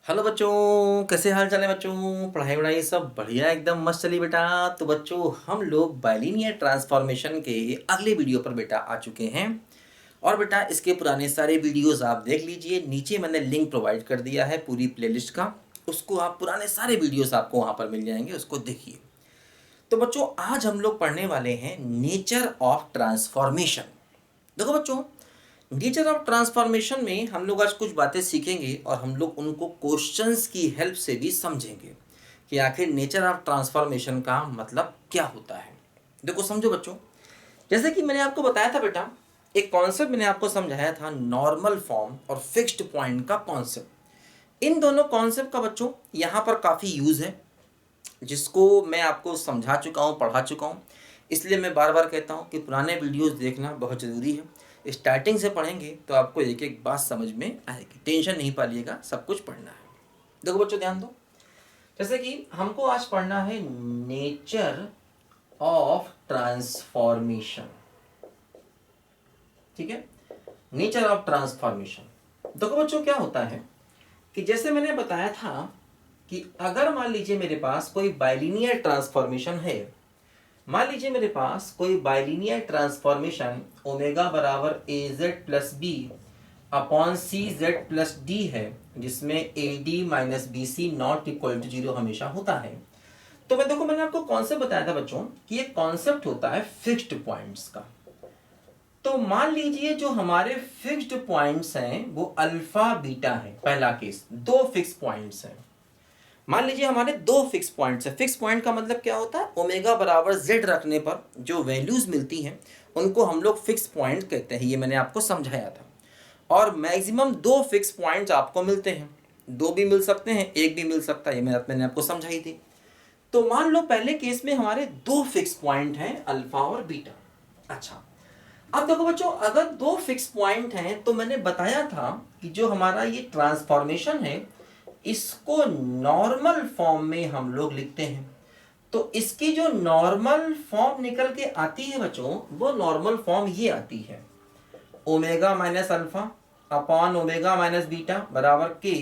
Hello बच्चों, कैसे हाल चाल है बच्चों। पढ़ाई वढ़ाई सब बढ़िया, एकदम मस्त चली बेटा। तो बच्चों हम लोग बाइलिनियर ट्रांसफॉर्मेशन के अगले वीडियो पर बेटा आ चुके हैं। और बेटा इसके पुराने सारे वीडियोस आप देख लीजिए, नीचे मैंने लिंक प्रोवाइड कर दिया है पूरी प्लेलिस्ट का। उसको आप पुराने सारे वीडियोस आपको वहाँ पर मिल जाएंगे, उसको देखिए। तो बच्चों आज हम लोग पढ़ने वाले हैं नेचर ऑफ ट्रांसफॉर्मेशन। देखो बच्चों, नेचर ऑफ ट्रांसफॉर्मेशन में हम लोग आज कुछ बातें सीखेंगे और हम लोग उनको क्वेश्चंस की हेल्प से भी समझेंगे कि आखिर नेचर ऑफ ट्रांसफॉर्मेशन का मतलब क्या होता है। देखो समझो बच्चों, जैसे कि मैंने आपको बताया था बेटा, एक कॉन्सेप्ट मैंने आपको समझाया था, नॉर्मल फॉर्म और फिक्स्ड पॉइंट का कॉन्सेप्ट। इन दोनों कॉन्सेप्ट का बच्चों यहाँ पर काफ़ी यूज़ है, जिसको मैं आपको समझा चुका हूँ, पढ़ा चुका हूँ। इसलिए मैं बार बार कहता हूँ कि पुराने वीडियोस देखना बहुत ज़रूरी है। स्टार्टिंग से पढ़ेंगे तो आपको एक एक बात समझ में आएगी, टेंशन नहीं पालिएगा, सब कुछ पढ़ना है। देखो बच्चों ध्यान दो, जैसे कि हमको आज पढ़ना है नेचर ऑफ ट्रांसफॉर्मेशन। ठीक है, नेचर ऑफ ट्रांसफॉर्मेशन। देखो बच्चों क्या होता है कि जैसे मैंने बताया था कि अगर मान लीजिए मेरे पास कोई बाइलिनियर ट्रांसफॉर्मेशन है, मान लीजिए मेरे पास कोई बाइलिनियर ट्रांसफॉर्मेशन ओमेगा बराबर A Z plus B upon C Z plus D है, जिसमें A D minus B C not equal to zero हमेशा होता है। तो मैंने आपको कॉन्सेप्ट बताया था बच्चों कि ये कॉन्सेप्ट होता है फिक्स्ड पॉइंट्स का। तो मान लीजिए जो हमारे फिक्स्ड पॉइंट्स हैं वो अल्फा बीटा है। पहला केस, दो फिक्स पॉइंट्स हैं। मान लीजिए हमारे दो फिक्स पॉइंट्स है। फिक्स पॉइंट का मतलब क्या होता है, ओमेगा बराबर जेड रखने पर जो वैल्यूज मिलती हैं उनको हम लोग फिक्स पॉइंट कहते हैं। ये मैंने आपको समझाया था। और मैक्सिमम दो फिक्स पॉइंट्स आपको मिलते हैं, दो भी मिल सकते हैं, एक भी मिल सकता है, ये मैंने आपको समझाई थी। तो मान लो पहले केस में हमारे दो फिक्स पॉइंट हैं, अल्फा और बीटा। अच्छा, अब देखो बच्चों, अगर दो फिक्स पॉइंट हैं तो मैंने बताया था कि जो हमारा ये ट्रांसफॉर्मेशन है इसको नॉर्मल फॉर्म में हम लोग लिखते हैं। तो इसकी जो नॉर्मल फॉर्म निकल के आती है बच्चों, वो नॉर्मल फॉर्म ये आती है, omega minus alpha upon omega minus beta बराबर के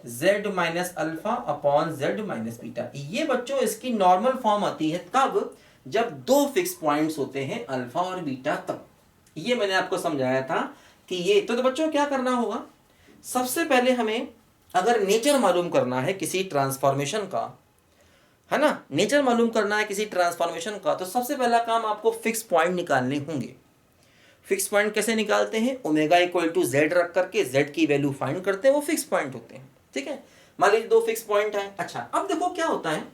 Z minus alpha upon Z minus beta. ये बच्चों इसकी नॉर्मल फॉर्म आती है कब, जब दो फिक्स पॉइंट्स होते हैं अल्फा और बीटा तब। ये मैंने आपको समझाया था कि ये तो बच्चों क्या करना होगा, सबसे पहले हमें अगर नेचर मालूम करना है किसी ट्रांसफॉर्मेशन का, है ना, नेचर मालूम करना है किसी ट्रांसफॉर्मेशन का, तो सबसे पहला काम आपको फिक्स पॉइंट निकालने होंगे। फिक्स पॉइंट कैसे निकालते हैं, ओमेगा इक्वल टू जेड रख करके जेड की वैल्यू फाइंड करते हैं, वो फिक्स पॉइंट होते हैं। ठीक है, मान लीजिए दो फिक्स पॉइंट है। अच्छा, अब देखो क्या होता है,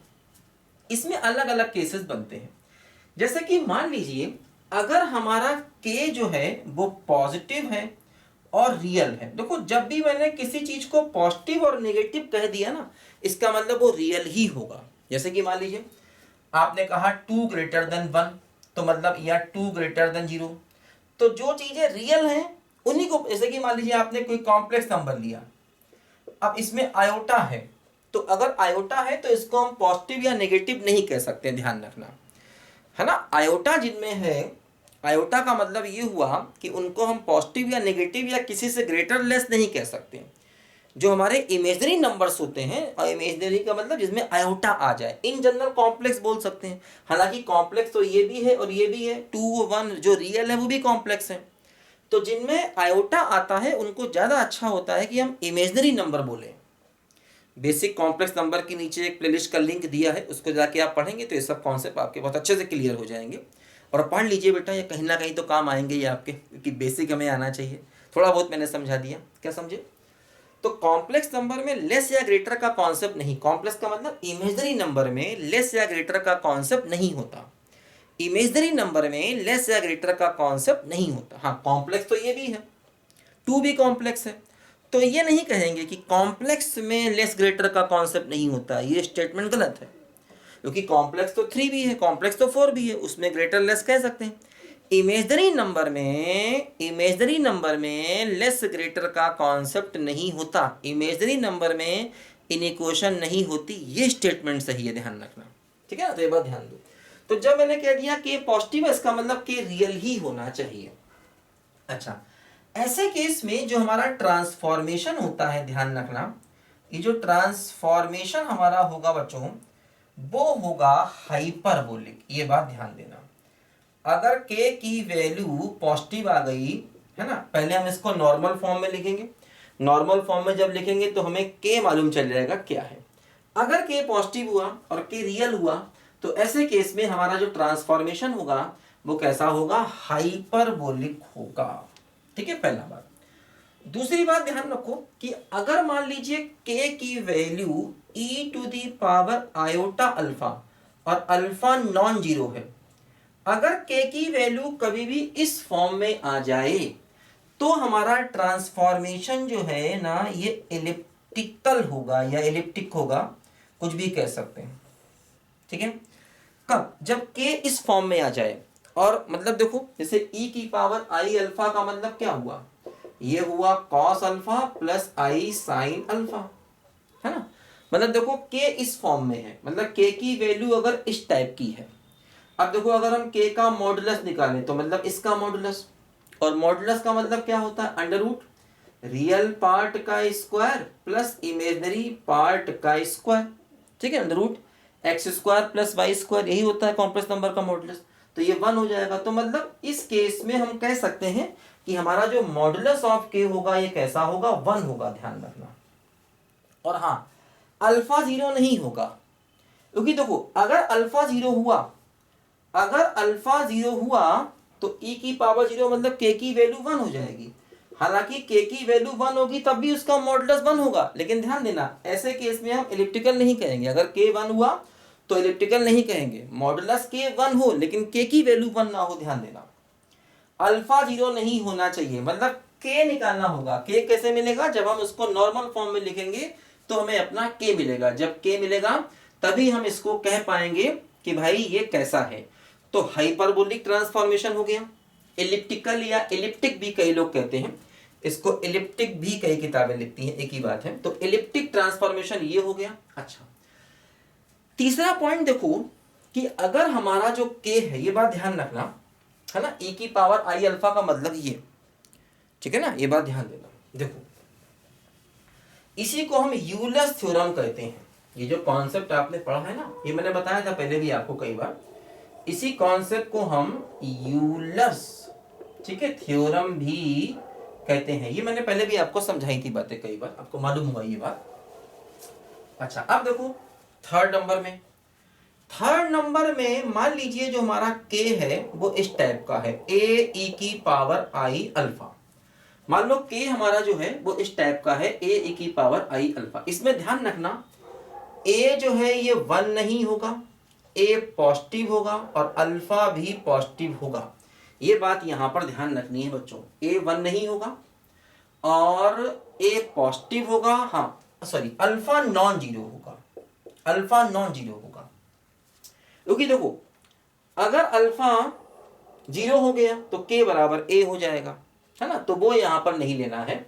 इसमें अलग अलग केसेस बनते हैं। जैसे कि मान लीजिए अगर हमारा के जो है वो पॉजिटिव है और रियल है। देखो जब भी मैंने किसी चीज को पॉजिटिव और नेगेटिव कह दिया ना, इसका मतलब वो रियल ही होगा। जैसे कि मान लीजिए आपने कहा 2 > 1, तो मतलब या 2 > 0। तो जो चीजें रियल हैं उन्हीं को, जैसे कि मान लीजिए आपने कोई कॉम्प्लेक्स नंबर लिया, अब इसमें आयोटा है, तो अगर आयोटा है तो इसको हम पॉजिटिव या नेगेटिव नहीं कह सकते, ध्यान रखना, है ना। आयोटा जिनमें है, आयोटा का मतलब ये हुआ कि उनको हम पॉजिटिव या नेगेटिव या किसी से ग्रेटर लेस नहीं कह सकते। जो हमारे इमेजनरी नंबर्स होते हैं, और इमेजनरी का मतलब जिसमें आयोटा आ जाए, इन जनरल कॉम्प्लेक्स बोल सकते हैं। हालांकि कॉम्प्लेक्स तो ये भी है और ये भी है, 2 1 जो रियल है वो भी कॉम्प्लेक्स है। तो जिनमें आयोटा आता है उनको ज़्यादा अच्छा होता है कि हम इमेजनरी नंबर बोलें। बेसिक कॉम्प्लेक्स नंबर के नीचे एक प्लेलिस्ट का लिंक दिया है, उसको जाके आप पढ़ेंगे तो ये सब कॉन्सेप्ट आपके बहुत अच्छे से क्लियर हो जाएंगे। और पढ़ लीजिए बेटा, ये कहीं ना कहीं तो काम आएंगे ये आपके, क्योंकि बेसिक हमें आना चाहिए। थोड़ा बहुत मैंने समझा दिया, क्या समझे। तो कॉम्प्लेक्स नंबर में लेस या ग्रेटर का कॉन्सेप्ट नहीं, कॉम्प्लेक्स का मतलब इमेजनरी नंबर में लेस या ग्रेटर का कॉन्सेप्ट नहीं होता। इमेजनरी नंबर में लेस या ग्रेटर का कॉन्सेप्ट नहीं होता। हाँ, कॉम्प्लेक्स तो ये भी है, 2 भी कॉम्प्लेक्स है, तो ये नहीं कहेंगे कि कॉम्प्लेक्स में लेस ग्रेटर का कॉन्सेप्ट नहीं होता, ये स्टेटमेंट गलत है। क्योंकि कॉम्प्लेक्स तो 3 भी है, कॉम्प्लेक्स तो 4 भी है, उसमें ग्रेटर लेस कह सकते हैं। इमेजनरी नंबर में लेस ग्रेटर का कॉन्सेप्ट नहीं होता, इमेजनरी नंबर में इनइक्वेशन नहीं होती, ये स्टेटमेंट सही है, ध्यान रखना। ठीक है ना, तो ये बात ध्यान दो। तो जब मैंने कह दिया कि पॉजिटिव है, इसका मतलब कि रियल ही होना चाहिए। अच्छा, ऐसे केस में जो हमारा ट्रांसफॉर्मेशन होता है, ध्यान रखना, ये जो ट्रांसफॉर्मेशन हमारा होगा बच्चों वो होगा हाइपरबोलिक। ये बात ध्यान देना, अगर k की वैल्यू पॉजिटिव आ गई है ना, पहले हम इसको नॉर्मल फॉर्म में लिखेंगे। नॉर्मल फॉर्म में जब लिखेंगे तो हमें k मालूम चल जाएगा क्या है। अगर k पॉजिटिव हुआ और k रियल हुआ तो ऐसे केस में हमारा जो ट्रांसफॉर्मेशन होगा वो कैसा होगा, हाइपरबोलिक होगा। ठीक है, पहला बात। दूसरी बात ध्यान रखो कि अगर मान लीजिए k की value e to the power iota alpha और अल्फा नॉन जीरो है, अगर k की वैल्यू कभी भी इस फॉर्म में आ जाए तो हमारा ट्रांसफॉर्मेशन जो है ना ये एलिप्टिकल होगा या एलिप्टिक होगा, कुछ भी कह सकते हैं। ठीक है, कब, जब k इस फॉर्म में आ जाए। और मतलब देखो जैसे e की पावर i अल्फा का मतलब क्या हुआ, ये हुआ cos alpha plus i sin alpha, है ना। मतलब देखो k इस फॉर्म में है, मतलब k की वैल्यू अगर इस टाइप की है। अब देखो अगर हम k का मॉडुलस निकालें तो मतलब इसका मॉडुलस, और मॉडुलस का मतलब क्या होता है, अंडर रूट रियल पार्ट का स्क्वायर प्लस इमेजिनरी पार्ट का स्क्वायर। ठीक है, under root X square plus Y square, यही होता है कॉम्प्लेक्स नंबर का मॉडुलस। तो ये 1 हो जाएगा। तो मतलब इस केस में हम कह सकते हैं कि हमारा जो मॉडुलस ऑफ k होगा ये कैसा होगा, 1 होगा, ध्यान रखना। और हाँ, अल्फा 0 नहीं होगा, क्योंकि देखो अगर अल्फा 0 हुआ, अगर अल्फा 0 हुआ तो e की पावर 0 मतलब k की वैल्यू 1 हो जाएगी। हालांकि k की वैल्यू 1 होगी तब भी उसका मॉडुलस 1 होगा, लेकिन ध्यान देना ऐसे केस में हम एलिप्टिकल नहीं कहेंगे। अगर k 1 हुआ तो एलिप्टिकल नहीं कहेंगे, मॉडुलस k 1 हो लेकिन k की वैल्यू 1 ना हो। ध्यान देना अल्फा 0 नहीं होना चाहिए, मतलब k निकालना होगा। k कैसे मिलेगा, जब हम उसको नॉर्मल फॉर्म में लिखेंगे तो हमें अपना k मिलेगा। जब k मिलेगा तभी हम इसको कह पाएंगे कि भाई ये कैसा है। तो हाइपरबोलिक ट्रांसफॉर्मेशन हो गया, एलिप्टिकल या एलिप्टिक भी कई लोग कहते हैं, इसको एलिप्टिक भी कई किताबें लिखती हैं, एक ही बात है। तो एलिप्टिक ट्रांसफॉर्मेशन ये हो गया। अच्छा, तीसरा पॉइंट देखो कि अगर हमारा जो k है, ये बात ध्यान रखना है ना, e की पावर i अल्फा का मतलब ये, ठीक है ना, ये बात ध्यान देना। देखो इसी को हम यूलर्स थ्योरम कहते हैं। ये जो कॉन्सेप्ट आपने पढ़ा है ना, ये मैंने बताया था पहले भी आपको कई बार, इसी कॉन्सेप्ट को हम यूलर्स, ठीक है, थ्योरम भी कहते हैं। ये मैंने पहले भी आपको समझाई थी बातें कई बार, आपको मालूम हुआ ये बात। अच्छा, अब देखो थर्ड नंबर में मान लीजिए जो हमारा k है वो इस टाइप का है, a e की पावर i अल्फा। मान लो k हमारा जो है वो इस टाइप का है, a e की पावर i अल्फा। इसमें ध्यान रखना a जो है ये 1 नहीं होगा, a पॉजिटिव होगा और अल्फा भी पॉजिटिव होगा। ये बात यहां पर ध्यान रखनी है बच्चों, a 1 नहीं होगा और a पॉजिटिव होगा, हाँ सॉरी अल्फा नॉन जीरो होगा, अल्फा नॉन जीरो होगा। क्योंकि देखो अगर अल्फा 0 हो गया तो k बराबर a हो जाएगा, है ना, तो वो यहां पर नहीं लेना है।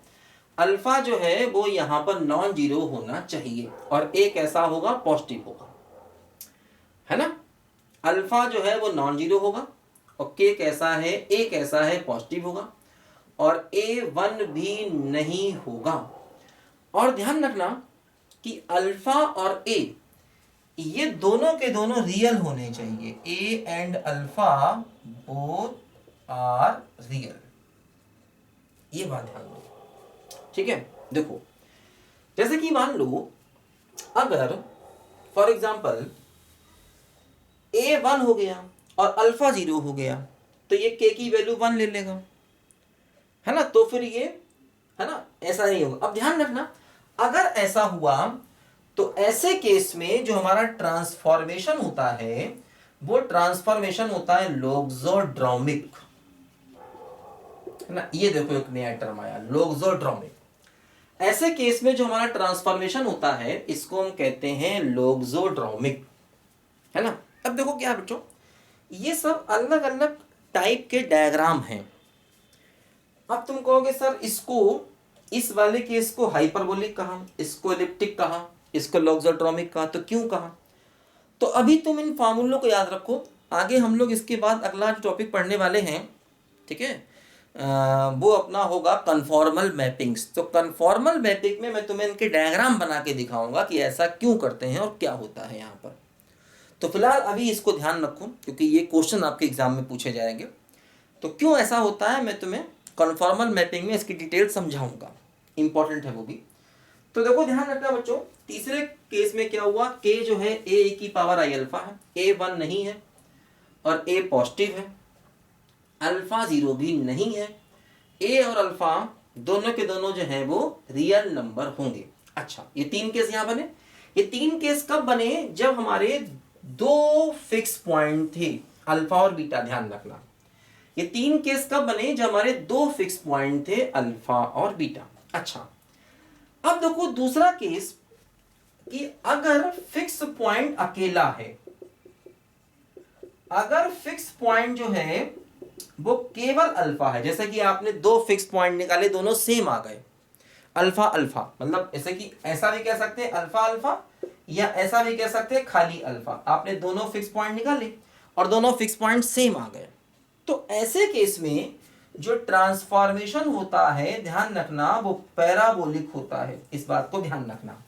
अल्फा जो है वो यहां पर नॉन जीरो होना चाहिए और a कैसा होगा, पॉजिटिव होगा, है ना। अल्फा जो है वो नॉन जीरो होगा और k कैसा है, a कैसा है, पॉजिटिव होगा और a 1 भी नहीं होगा। और ध्यान रखना कि अल्फा और a ये दोनों के दोनों रियल होने चाहिए, a and alpha both are real, ये बात ध्यान दो। ठीक है, देखो जैसे कि मान लो अगर फॉर एग्जांपल a 1 हो गया और अल्फा 0 हो गया तो ये k की वैल्यू 1 ले लेगा, है ना, तो फिर ये, है ना, ऐसा नहीं होगा। अब ध्यान रखना अगर ऐसा हुआ तो ऐसे केस में जो हमारा ट्रांसफॉर्मेशन होता है वो ट्रांसफॉर्मेशन होता है लोक्सोड्रोमिक, है ना। ये देखो एक नया टर्म आया, लोक्सोड्रोमिक। ऐसे केस में जो हमारा ट्रांसफॉर्मेशन होता है इसको हम कहते हैं लोक्सोड्रोमिक, है ना। अब देखो क्या बच्चों, ये सब अलग अलग टाइप के डायग्राम हैं। अब तुम कहोगे सर इसको, इस वाले केस को हाइपरबोलिक कहा, इसको एलिप्टिक कहा, इसको लोक्सोड्रोमिक कहा, तो क्यों कहा। तो अभी तुम इन फार्मूलों को याद रखो, आगे हम लोग इसके बाद अगला टॉपिक पढ़ने वाले हैं, ठीक है। वो अपना होगा कन्फॉर्मल मैपिंग्स। तो कन्फॉर्मल मैपिंग में मैं तुम्हें इनके डायग्राम बना के दिखाऊंगा कि ऐसा क्यों करते हैं और क्या होता है यहाँ पर। तो फिलहाल अभी इसको ध्यान रखो क्योंकि ये क्वेश्चन आपके एग्जाम में पूछे जाएंगे। तो क्यों ऐसा होता है मैं तुम्हें कन्फॉर्मल मैपिंग में इसकी डिटेल समझाऊंगा, इंपॉर्टेंट है वो भी। तो देखो ध्यान रखना बच्चों, तीसरे केस में क्या हुआ, के जो है ए की पावर आई अल्फा है, ए 1 नहीं है और ए पॉजिटिव है, अल्फा 0 भी नहीं है। ए और अल्फा दोनों के दोनों जो है वो रियल नंबर होंगे। अच्छा, ये 3 केस यहां बने। ये 3 केस कब बने, जब हमारे 2 फिक्स पॉइंट थे अल्फा और बीटा। ध्यान रखना, ये 3 केस कब बने, जब हमारे 2 फिक्स पॉइंट थे अल्फा और बीटा। अच्छा, अब देखो दूसरा केस कि अगर फिक्स पॉइंट अकेला है, अगर फिक्स पॉइंट जो है वो केवल अल्फा है, जैसे कि आपने 2 फिक्स पॉइंट निकाले, दोनों सेम आ गए, अल्फा अल्फा, मतलब जैसे कि ऐसा भी कह सकते हैं अल्फा अल्फा, या ऐसा भी कह सकते हैं खाली अल्फा। आपने दोनों फिक्स पॉइंट निकाले और दोनों फिक्स पॉइंट सेम आ गए। तो ऐसे केस में जो ट्रांसफॉर्मेशन होता है, ध्यान रखना, वो पैराबोलिक होता है। इस बात को ध्यान रखना,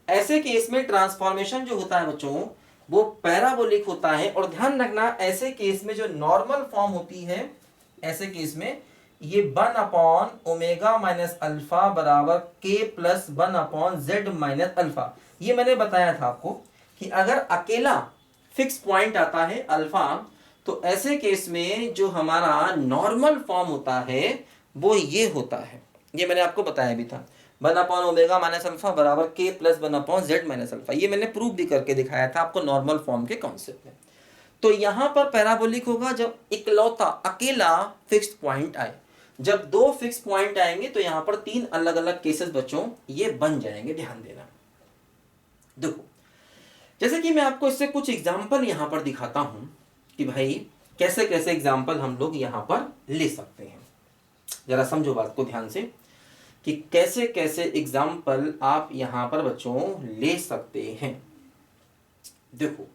ऐसे केस में ट्रांसफॉर्मेशन जो होता है बच्चों वो पैराबोलिक होता है। और ध्यान रखना, ऐसे केस में जो नॉर्मल फॉर्म होती है, ऐसे केस में ये 1 अपॉन ओमेगा माइनस अल्फा बराबर के plus 1 upon Z minus alpha. ये मैंने बताया था आपको कि अगर अकेला फिक्स पॉइंट आता है अल्फा, तो ऐसे केस में जो हमारा नॉर्मल फॉर्म होता है वो ये होता है। ये मैंने आपको बताया भी था, 1 अपॉन ओमेगा माइनस अल्फा बराबर के plus 1 upon Z minus alpha. ये मैंने प्रूव भी करके दिखाया था आपको नॉर्मल फॉर्म के कॉन्सेप्ट में। तो यहां पर पैराबोलिक होगा जब इकलौता अकेला फिक्स्ड पॉइंट आए। जब 2 फिक्स पॉइंट आएंगे तो यहां पर 3 अलग अलग केसेस बच्चों ये बन जाएंगे। ध्यान देना, देखो जैसे कि मैं आपको इससे कुछ एग्जांपल यहां पर दिखाता हूं कि भाई कैसे कैसे एग्जांपल हम लोग यहां पर ले सकते हैं। जरा समझो बात को ध्यान से कि कैसे कैसे एग्जाम्पल आप यहां पर बच्चों ले सकते हैं। देखो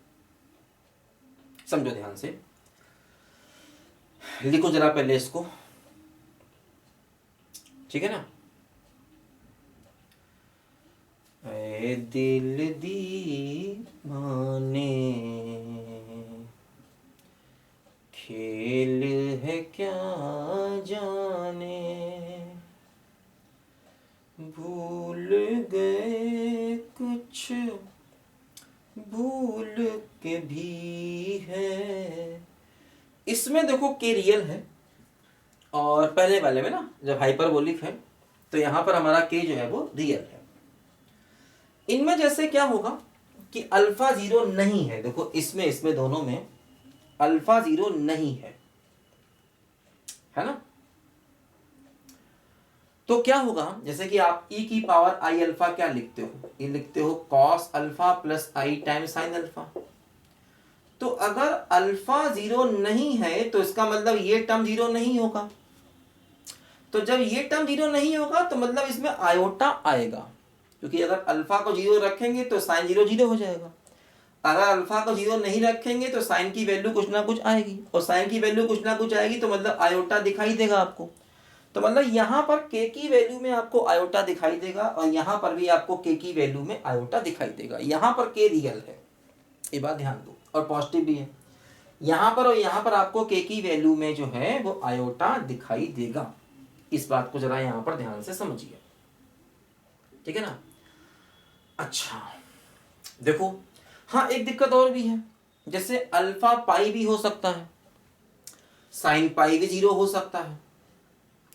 समझो ध्यान से, लिखो जरा पहले इसको, ठीक है ना। ऐ दिल दीवाने खेल है क्या जाने, भूल गए कुछ भूल के भी है। इसमें देखो के रियल है और पहले वाले में ना जब हाइपरबोलिक है तो यहां पर हमारा के जो है वो रियल है। इनमें जैसे क्या होगा कि अल्फा 0 नहीं है। देखो इसमें दोनों में अल्फा 0 नहीं है ना। तो क्या होगा, जैसे कि आप e की पावर आई अल्फा क्या लिखते हो, ये लिखते हो कॉस अल्फा प्लस आई टाइम साइन अल्फा। तो अगर अल्फा 0 नहीं है तो इसका मतलब ये टर्म 0 नहीं होगा। तो जब ये टर्म 0 नहीं होगा तो मतलब इसमें आयोटा आएगा, क्योंकि अगर अल्फा को 0 रखेंगे तो साइन 0 0 हो जाएगा। अगर अल्फा को 0 नहीं रखेंगे तो साइन की वैल्यू कुछ ना कुछ आएगी, और साइन की वैल्यू कुछ ना कुछ आएगी तो मतलब आयोटा दिखाई देगा आपको। तो मतलब यहां पर के की वैल्यू में आपको आयोटा दिखाई देगा और यहां पर भी आपको के की वैल्यू में आयोटा दिखाई देगा। यहां पर के रियल है, ये बात ध्यान दो, और पॉजिटिव भी है। यहां पर और यहां पर आपको के की वैल्यू में जो है वो आयोटा दिखाई देगा। इस बात को जरा यहां पर ध्यान से समझिए, ठीक है ना। अच्छा देखो, हाँ एक दिक्कत और भी है, जैसे अल्फा पाई भी हो सकता है, साइन पाई भी 0 हो सकता है,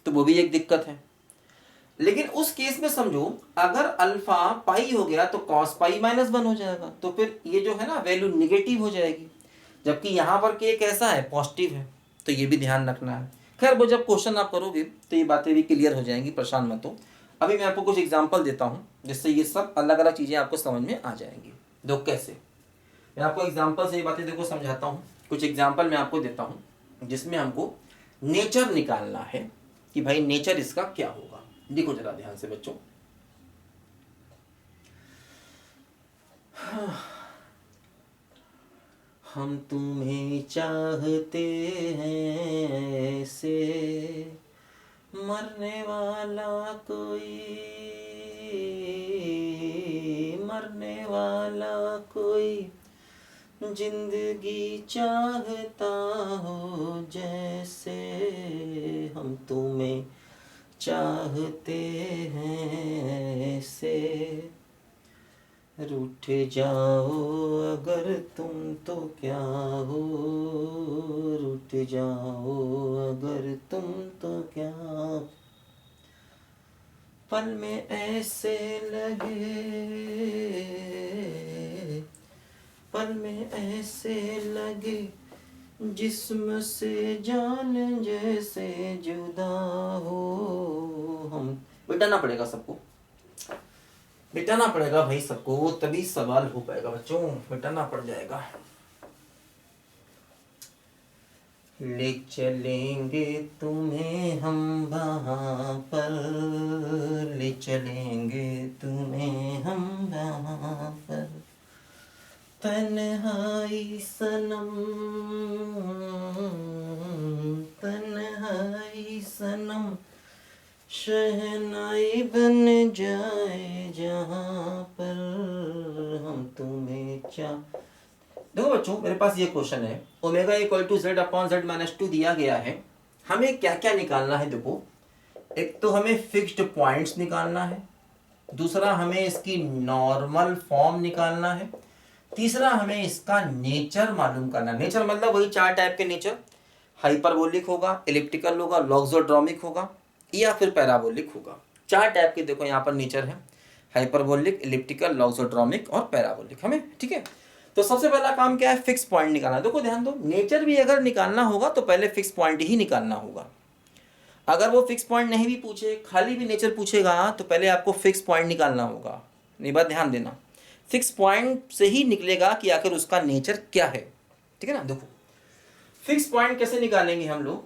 तो वो भी एक दिक्कत है। लेकिन उस केस में समझो अगर अल्फा पाई हो गया तो कॉस पाई माइनस 1 हो जाएगा, तो फिर ये जो है ना वैल्यू निगेटिव हो जाएगी, जबकि यहां पर के कैसा है, पॉजिटिव है। तो ये भी ध्यान रखना है। खैर वो जब क्वेश्चन आप करोगे तो ये बातें भी क्लियर हो जाएंगी, परेशान मत हो। अभी मैं आपको कुछ एग्जांपल देता हूं जिससे ये सब अलग अलग चीजें आपको समझ में आ जाएंगी। देखो कैसे, मैं आपको एग्जांपल से ये बातें देखो समझाता हूं। कुछ एग्जांपल मैं आपको देता हूं जिसमें हमको नेचर निकालना है कि भाई नेचर इसका क्या होगा। देखो जरा ध्यान से बच्चों, हम तुम्हें चाहते हैं ऐसे मरने वाला कोई, मरने वाला कोई जिंदगी चाहता हो जैसे हम तुम्हें चाहते हैं ऐसे। रूठ जाओ अगर तुम तो क्या हो, रूठ जाओ अगर तुम तो क्या। पल में ऐसे लगे, पल में ऐसे लगे जिस्म से जान जैसे जुदा हो हम। मिटाना पड़ेगा सबको, मिटाना पड़ेगा भाई सबको, तभी सवाल हो पाएगा बच्चों, मिटाना पड़ जाएगा। ले चलेंगे तुम्हें हम वहाँ पर, ले चलेंगे तुम्हें हम वहाँ पर। तन्हाई सनम, तन्हाई सनम शहनाई बन जाए जहाँ पर हम तुम्हें देखो बच्चों, मेरे पास ये क्वेश्चन है, omega equal to Z upon Z minus 2 दिया गया है, हमें क्या क्या निकालना है। देखो, एक तो हमें फिक्स्ड पॉइंट्स निकालना है, दूसरा हमें इसकी नॉर्मल फॉर्म निकालना है, तीसरा हमें इसका नेचर मालूम करना। नेचर मतलब वही 4 टाइप के नेचर, हाइपरबोलिक होगा, एलिप्टिकल होगा, लॉगजोड्रोमिक होगा या फिर पैराबोलिक होगा। 4 टाइप के देखो यहाँ पर नेचर है, हाइपरबोलिक, एलिप्टिकल, लॉगजोड्रोमिक और पैराबोलिक हमें, ठीक है। तो सबसे पहला काम क्या है, फिक्स पॉइंट निकालना। देखो ध्यान दो, नेचर भी अगर निकालना होगा तो पहले फिक्स पॉइंट ही निकालना होगा। अगर वो फिक्स पॉइंट नहीं भी पूछे, खाली भी नेचर पूछेगा तो पहले आपको फिक्स पॉइंट निकालना होगा। ये बात ध्यान देना, फिक्स पॉइंट से ही निकलेगा कि आखिर उसका नेचर क्या है, ठीक है ना। देखो फिक्स पॉइंट कैसे निकालेंगे हम लोग,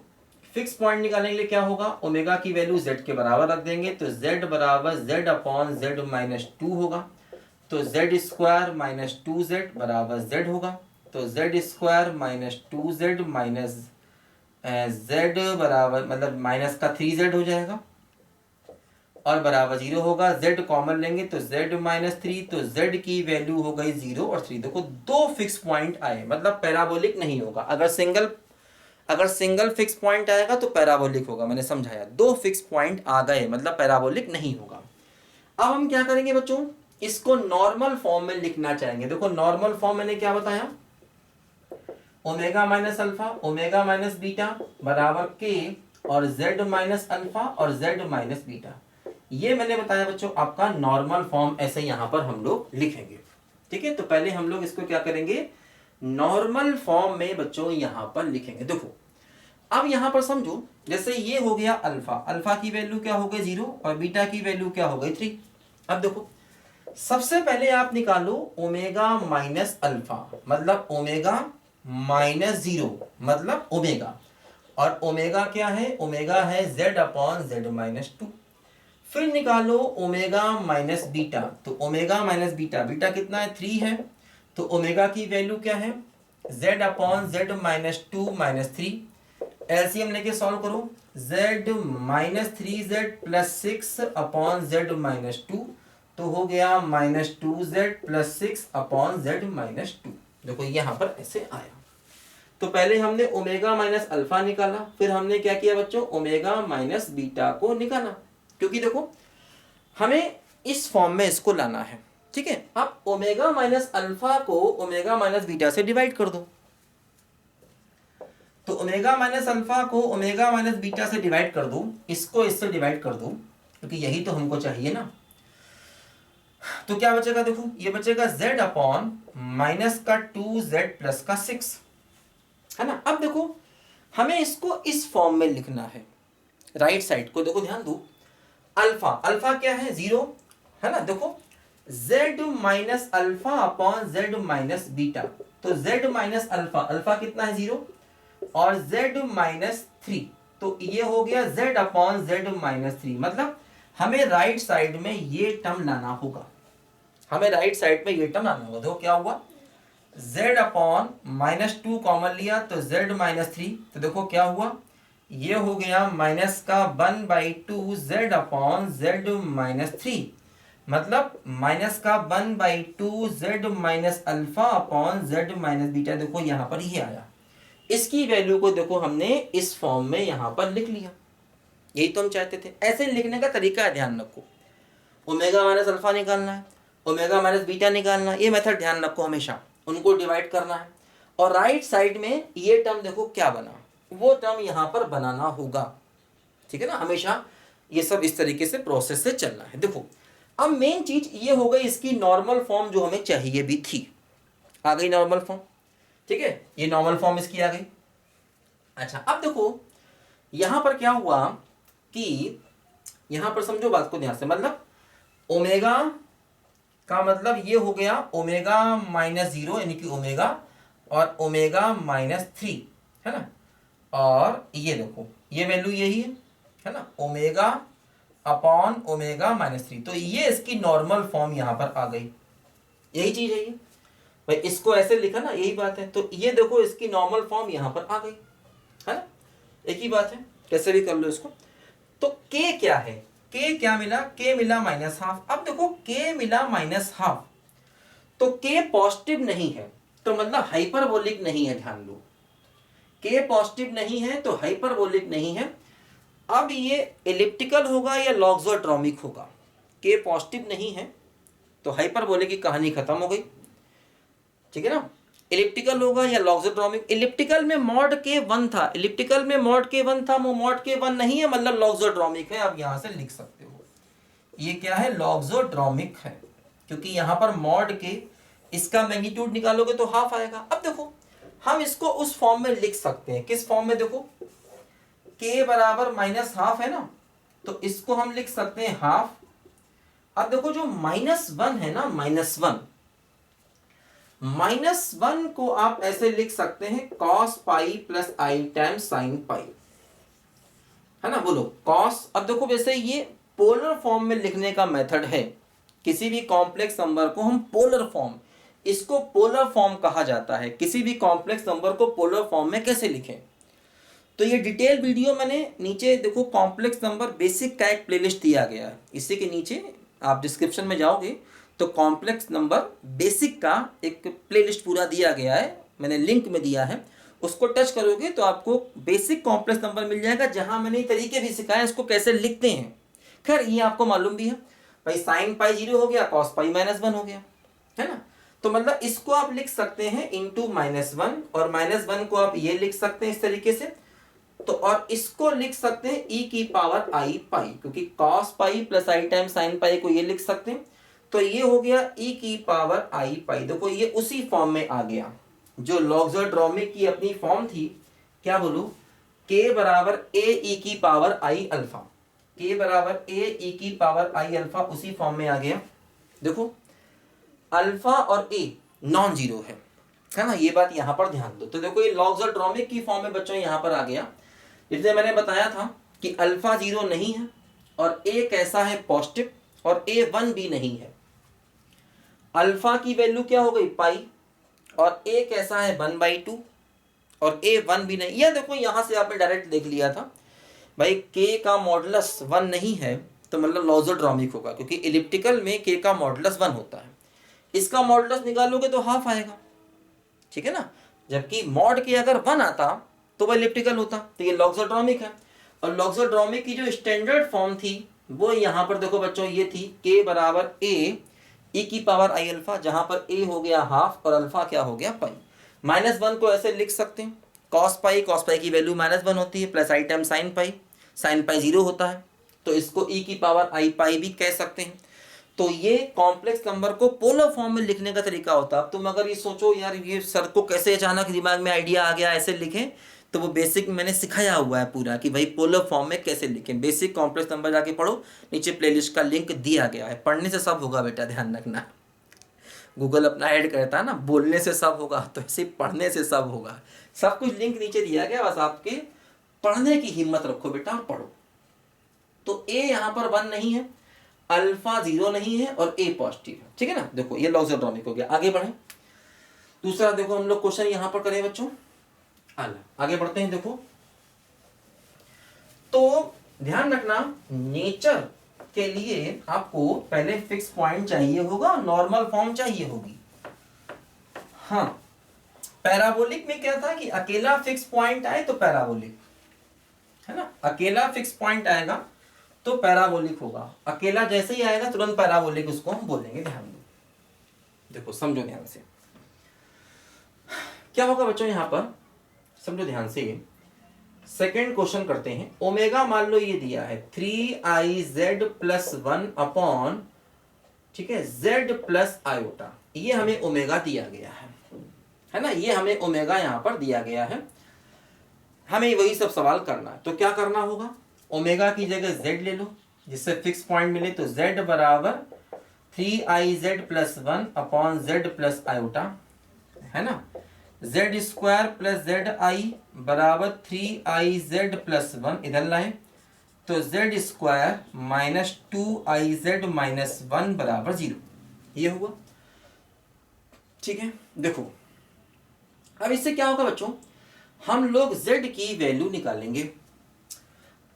फिक्स पॉइंट निकालने के लिए क्या होगा, ओमेगा की वैल्यू जेड के बराबर रख देंगे, तो जेड बराबर जेड अपॉन जेड माइनस 2 होगा, तो जेड स्क्वायर माइनस 2z बराबर जेड होगा, तो Z square minus 2z minus Z बराबर मतलब माइनस का 3z हो जाएगा और बराबर 0 होगा। z कॉमन लेंगे तो z माइनस 3, तो z की वैल्यू हो गई 0 और 3। देखो दो फिक्स पॉइंट आए, मतलब पैराबोलिक नहीं होगा। अगर सिंगल फिक्स पॉइंट आएगा तो पैराबोलिक होगा, मैंने समझाया। दो फिक्स पॉइंट आ गए मतलब पैराबोलिक नहीं होगा। अब हम क्या करेंगे बच्चों, इसको नॉर्मल फॉर्म में लिखना चाहेंगे। देखो नॉर्मल फॉर्म मैंने क्या बताया, omega minus alpha omega minus beta बराबर के और जेड माइनस अल्फा और जेड माइनस बीटा, ये मैंने बताया बच्चों आपका नॉर्मल फॉर्म ऐसे यहां पर हम लोग लिखेंगे, ठीक है। तो पहले हम लोग इसको क्या करेंगे, नॉर्मल फॉर्म में बच्चों यहां पर लिखेंगे। देखो अब यहां पर समझो, जैसे ये हो गया अल्फा, अल्फा की वैल्यू क्या हो गई 0 और बीटा की वैल्यू क्या हो गई 3। अब देखो सबसे पहले आप निकालो ओमेगा माइनस अल्फा, मतलब ओमेगा माइनस 0 मतलब ओमेगा, और ओमेगा क्या है, ओमेगा है z अपॉन जेड माइनस 2। फिर निकालो ओमेगा माइनस बीटा, तो ओमेगा माइनस बीटा, बीटा कितना है 3 है, तो ओमेगा की वैल्यू क्या है z upon Z minus 2 minus 3। LCM लेके सॉल्व करो, z minus 3z plus 6 upon Z minus 2, तो हो गया minus 2z plus 6 upon Z minus 2। देखो यहां पर ऐसे आया। तो पहले हमने ओमेगा माइनस अल्फा निकाला, फिर हमने क्या किया बच्चों, ओमेगा माइनस बीटा को निकाला, क्योंकि देखो हमें इस फॉर्म में इसको लाना है, ठीक है। अब ओमेगा माइनस अल्फा को ओमेगा माइनस बीटा से डिवाइड कर दो, तो ओमेगा माइनस अल्फा को ओमेगा माइनस बीटा से डिवाइड कर दो, इसको इससे डिवाइड कर दो, क्योंकि यही तो हमको चाहिए ना। तो क्या बचेगा, देखो ये बचेगा z अपॉन माइनस का 2z प्लस का 6, है ना। अब देखो हमें इसको इस फॉर्म में लिखना है, राइट साइड को देखो ध्यान दो, अल्फा, अल्फा क्या है 0, है ना। देखो z minus alpha upon z minus beta, तो z माइनस अल्फा, अल्फा कितना है 0 और z माइनस 3, तो ये हो गया z अपॉन z माइनस 3। मतलब हमें राइट साइड में ये टर्म लाना होगा, हमें राइट साइड में ये टर्म लाना होगा। देखो क्या हुआ, z अपॉन माइनस 2 कॉमन लिया तो z माइनस 3, तो देखो क्या हुआ ये हो गया माइनस का 1/2 z अपॉन z माइनस 3, मतलब माइनस का 1/2 z minus alpha upon z minus beta. देखो यहां पर ये आया, इसकी वैल्यू को देखो हमने इस फॉर्म में यहां पर लिख लिया। यही तो हम चाहते थे। ऐसे लिखने का तरीका है, ध्यान रखो। ओमेगा माइनस अल्फा निकालना है, ओमेगा माइनस बीटा निकालना है, ये मेथड ध्यान रखो हमेशा। उनको डिवाइड करना है और राइट साइड में ये टर्म देखो क्या बना, वो टर्म यहां पर बनाना होगा। ठीक है ना, हमेशा ये सब इस तरीके से प्रोसेस से चलना है। देखो अब मेन चीज ये हो गई इसकी नॉर्मल फॉर्म जो हमें चाहिए भी थी, आ गई नॉर्मल फॉर्म। ठीक है, ये नॉर्मल फॉर्म इसकी आ गई। अच्छा अब देखो यहां पर क्या हुआ कि यहां पर समझो बात को ध्यान से, मतलब ओमेगा का मतलब ये हो गया ओमेगा माइनस 0 यानी कि ओमेगा और ओमेगा माइनस 3, है ना। और ये देखो ये वैल्यू यही है ना, ओमेगा अपॉन ओमेगा माइनस 3। तो ये इसकी नॉर्मल फॉर्म यहां पर आ गई। यही चीज है ये भाई, इसको ऐसे लिखा ना, यही बात है। तो ये देखो इसकी नॉर्मल फॉर्म यहां पर आ गई, है ना। एक ही बात है, कैसे भी कर लो इसको। तो k क्या है, k क्या मिला, k मिला माइनस हाफ। अब देखो k मिला माइनस हाफ, तो k पॉजिटिव नहीं है, तो मतलब हाइपरबोलिक नहीं है। ध्यान लो, k पॉजिटिव नहीं है तो हाइपरबोलिक नहीं है। अब ये एलिप्टिकल होगा या लॉगजोड्रोमिक होगा। k पॉजिटिव नहीं है तो हाइपरबोलिक की कहानी खत्म हो गई। ठीक है ना, एलिप्टिकल होगा या लॉगजोड्रोमिक। एलिप्टिकल में मॉड के 1 था, एलिप्टिकल में मॉड के 1 था, वो मॉड के 1 नहीं है, मतलब लॉगजोड्रोमिक है। अब यहां से लिख सकते हो ये क्या है, लॉगजोड्रोमिक है, क्योंकि यहां पर मॉड के इसका मैग्नीट्यूड निकालोगे तो हाफ आएगा। अब देखो हम इसको उस फॉर्म में लिख सकते हैं, किस फॉर्म में, देखो k बराबर माइनस हाफ है ना, तो इसको हम लिख सकते हैं हाफ। अब देखो जो -1 है ना, -1 को आप ऐसे लिख सकते हैं cos पाई प्लस आई टाइम्स साइन पाई, है ना। बोलो cos। अब देखो वैसे ये पोलर फॉर्म में लिखने का मेथड है, किसी भी कॉम्प्लेक्स नंबर को हम पोलर फॉर्म, इसको पोलर फॉर्म कहा जाता है। किसी भी कॉम्प्लेक्स नंबर को पोलर फॉर्म में कैसे लिखें, तो ये डिटेल वीडियो मैंने नीचे देखो कॉम्प्लेक्स नंबर बेसिक का एक प्लेलिस्ट दिया गया है, इसी के नीचे आप डिस्क्रिप्शन में जाओगे तो कॉम्प्लेक्स नंबर बेसिक का एक प्लेलिस्ट पूरा दिया गया है, मैंने लिंक में दिया है। उसको टच करोगे तो आपको बेसिक कॉम्प्लेक्स नंबर मिल जाएगा, जहां मैंने ये तरीके भी सिखाए इसको कैसे लिखते हैं। खैर ये आपको मालूम भी है भाई, साइन पाई 0 हो गया, कॉस पाई -1 हो गया, है ना। तो मतलब इसको आप लिख सकते हैं इंटू -1, और -1 को आप ये लिख सकते हैं इस तरीके से। तो और इसको लिख सकते हैं e की पावर आई पाई, क्योंकि cos पाई प्लस आई टाइम साइन पाई को ये लिख सकते हैं। तो ये हो गया e की पावर आई पाई। देखो ये उसी फॉर्म में आ गया जो लॉगजोड्रोमिक की अपनी फॉर्म थी। क्या बोलूं, k बराबर a e की पावर आई अल्फा, k बराबर a e की पावर आई अल्फा उसी फॉर्म में आ गया। देखो अल्फा और a नॉन जीरो है ना, ये बात यहां पर ध्यान दो। तो देखो ये लॉगजोड्रोमिक की फॉर्म में बच्चों यहां पर आ गया, इसलिए मैंने बताया था कि अल्फा 0 नहीं है और a कैसा है, पॉजिटिव, और a 1 भी नहीं है। अल्फा की वैल्यू क्या हो गई, पाई, और a कैसा है 1/2, और a 1 भी नहीं। यह देखो यहां से आपने डायरेक्ट देख लिया था भाई, k का मॉडुलस 1 नहीं है तो मतलब लॉगजोड्रोमिक होगा, क्योंकि एलिप्टिकल में k का मॉडुलस 1 होता है। इसका मॉडुलस निकालोगे तो हाफ आएगा, ठीक है ना। जबकि मॉड के अगर 1 आता तो वह एलिप्टिकल होता, तो ये लॉगजोड्रोमिक है। और लॉगजोड्रोमिक की जो स्टैंडर्ड फॉर्म थी वो यहां पर देखो बच्चों ये थी, k बराबर a e की पावर आई अल्फा, जहां पर a हो गया हाफ और अल्फा क्या हो गया पाई। -1 को ऐसे लिख सकते हैं, cos पाई की वैल्यू -1 होती है, प्लस आई टाइम साइन पाई 0 होता है, तो इसको e की पावर आई पाई भी कह सकते हैं। तो ये कॉम्प्लेक्स नंबर को पोलर फॉर्म में लिखने का तरीका होता है। अब तुम अगर ये सोचो यार ये सर को कैसे अचानक दिमाग में आइडिया आ गया ऐसे लिखें, तो वो बेसिक मैंने सिखाया हुआ है पूरा कि भाई पोलर फॉर्म में कैसे लिखें। बेसिक कॉम्प्लेक्स नंबर जाके पढ़ो, नीचे प्लेलिस्ट का लिंक दिया गया है। पढ़ने से सब होगा बेटा, ध्यान रखना। गूगल अपना ऐड करता है ना, बोलने से सब होगा, तो ऐसे पढ़ने से सब होगा। सब कुछ लिंक नीचे दिया गया, बस आपके पढ़ने की हिम्मत रखो बेटा और पढ़ो। तो ए यहाँ पर 1 नहीं है, अल्फा 0 नहीं है, और ए पॉजिटिव है, ठीक है ना। देखो ये लॉगजोड्रोमिक हो गया। आगे बढ़े, दूसरा देखो हम लोग क्वेश्चन यहां पर करें बच्चों, आगे बढ़ते हैं। देखो तो ध्यान रखना, नेचर के लिए आपको पहले फिक्स पॉइंट चाहिए होगा, नॉर्मल फॉर्म चाहिए होगी। हाँ, पैराबोलिक में क्या था कि अकेला फिक्स पॉइंट आए तो पैराबोलिक, है ना, अकेला फिक्स पॉइंट आएगा तो पैराबोलिक होगा, अकेला जैसे ही आएगा तुरंत पैराबोलिक उसको हम बोलेंगे। ध्यान दो, देखो समझो ध्यान से क्या होगा बच्चों, यहां पर समझो ध्यान से। सेकेंड क्वेश्चन करते हैं। ओमेगा मान लो ये दिया है 3iz+1 अपॉन, ठीक है, z प्लस आयोटा, ये हमें ओमेगा दिया गया है ना, ये हमें ओमेगा यहां पर दिया गया है। हमें वही सब सवाल करना है। तो क्या करना होगा, ओमेगा की जगह z ले लो, जिससे फिक्स पॉइंट मिले। तो z बराबर 3iz+1 upon z plus iota, है ना, z square plus Z I बराबर 3iz+1, इधर लाए तो z स्क्वायर माइनस 2iz-1 बराबर 0, ये हुआ। ठीक है, देखो अब इससे क्या होगा बच्चों, हम लोग z की वैल्यू निकालेंगे।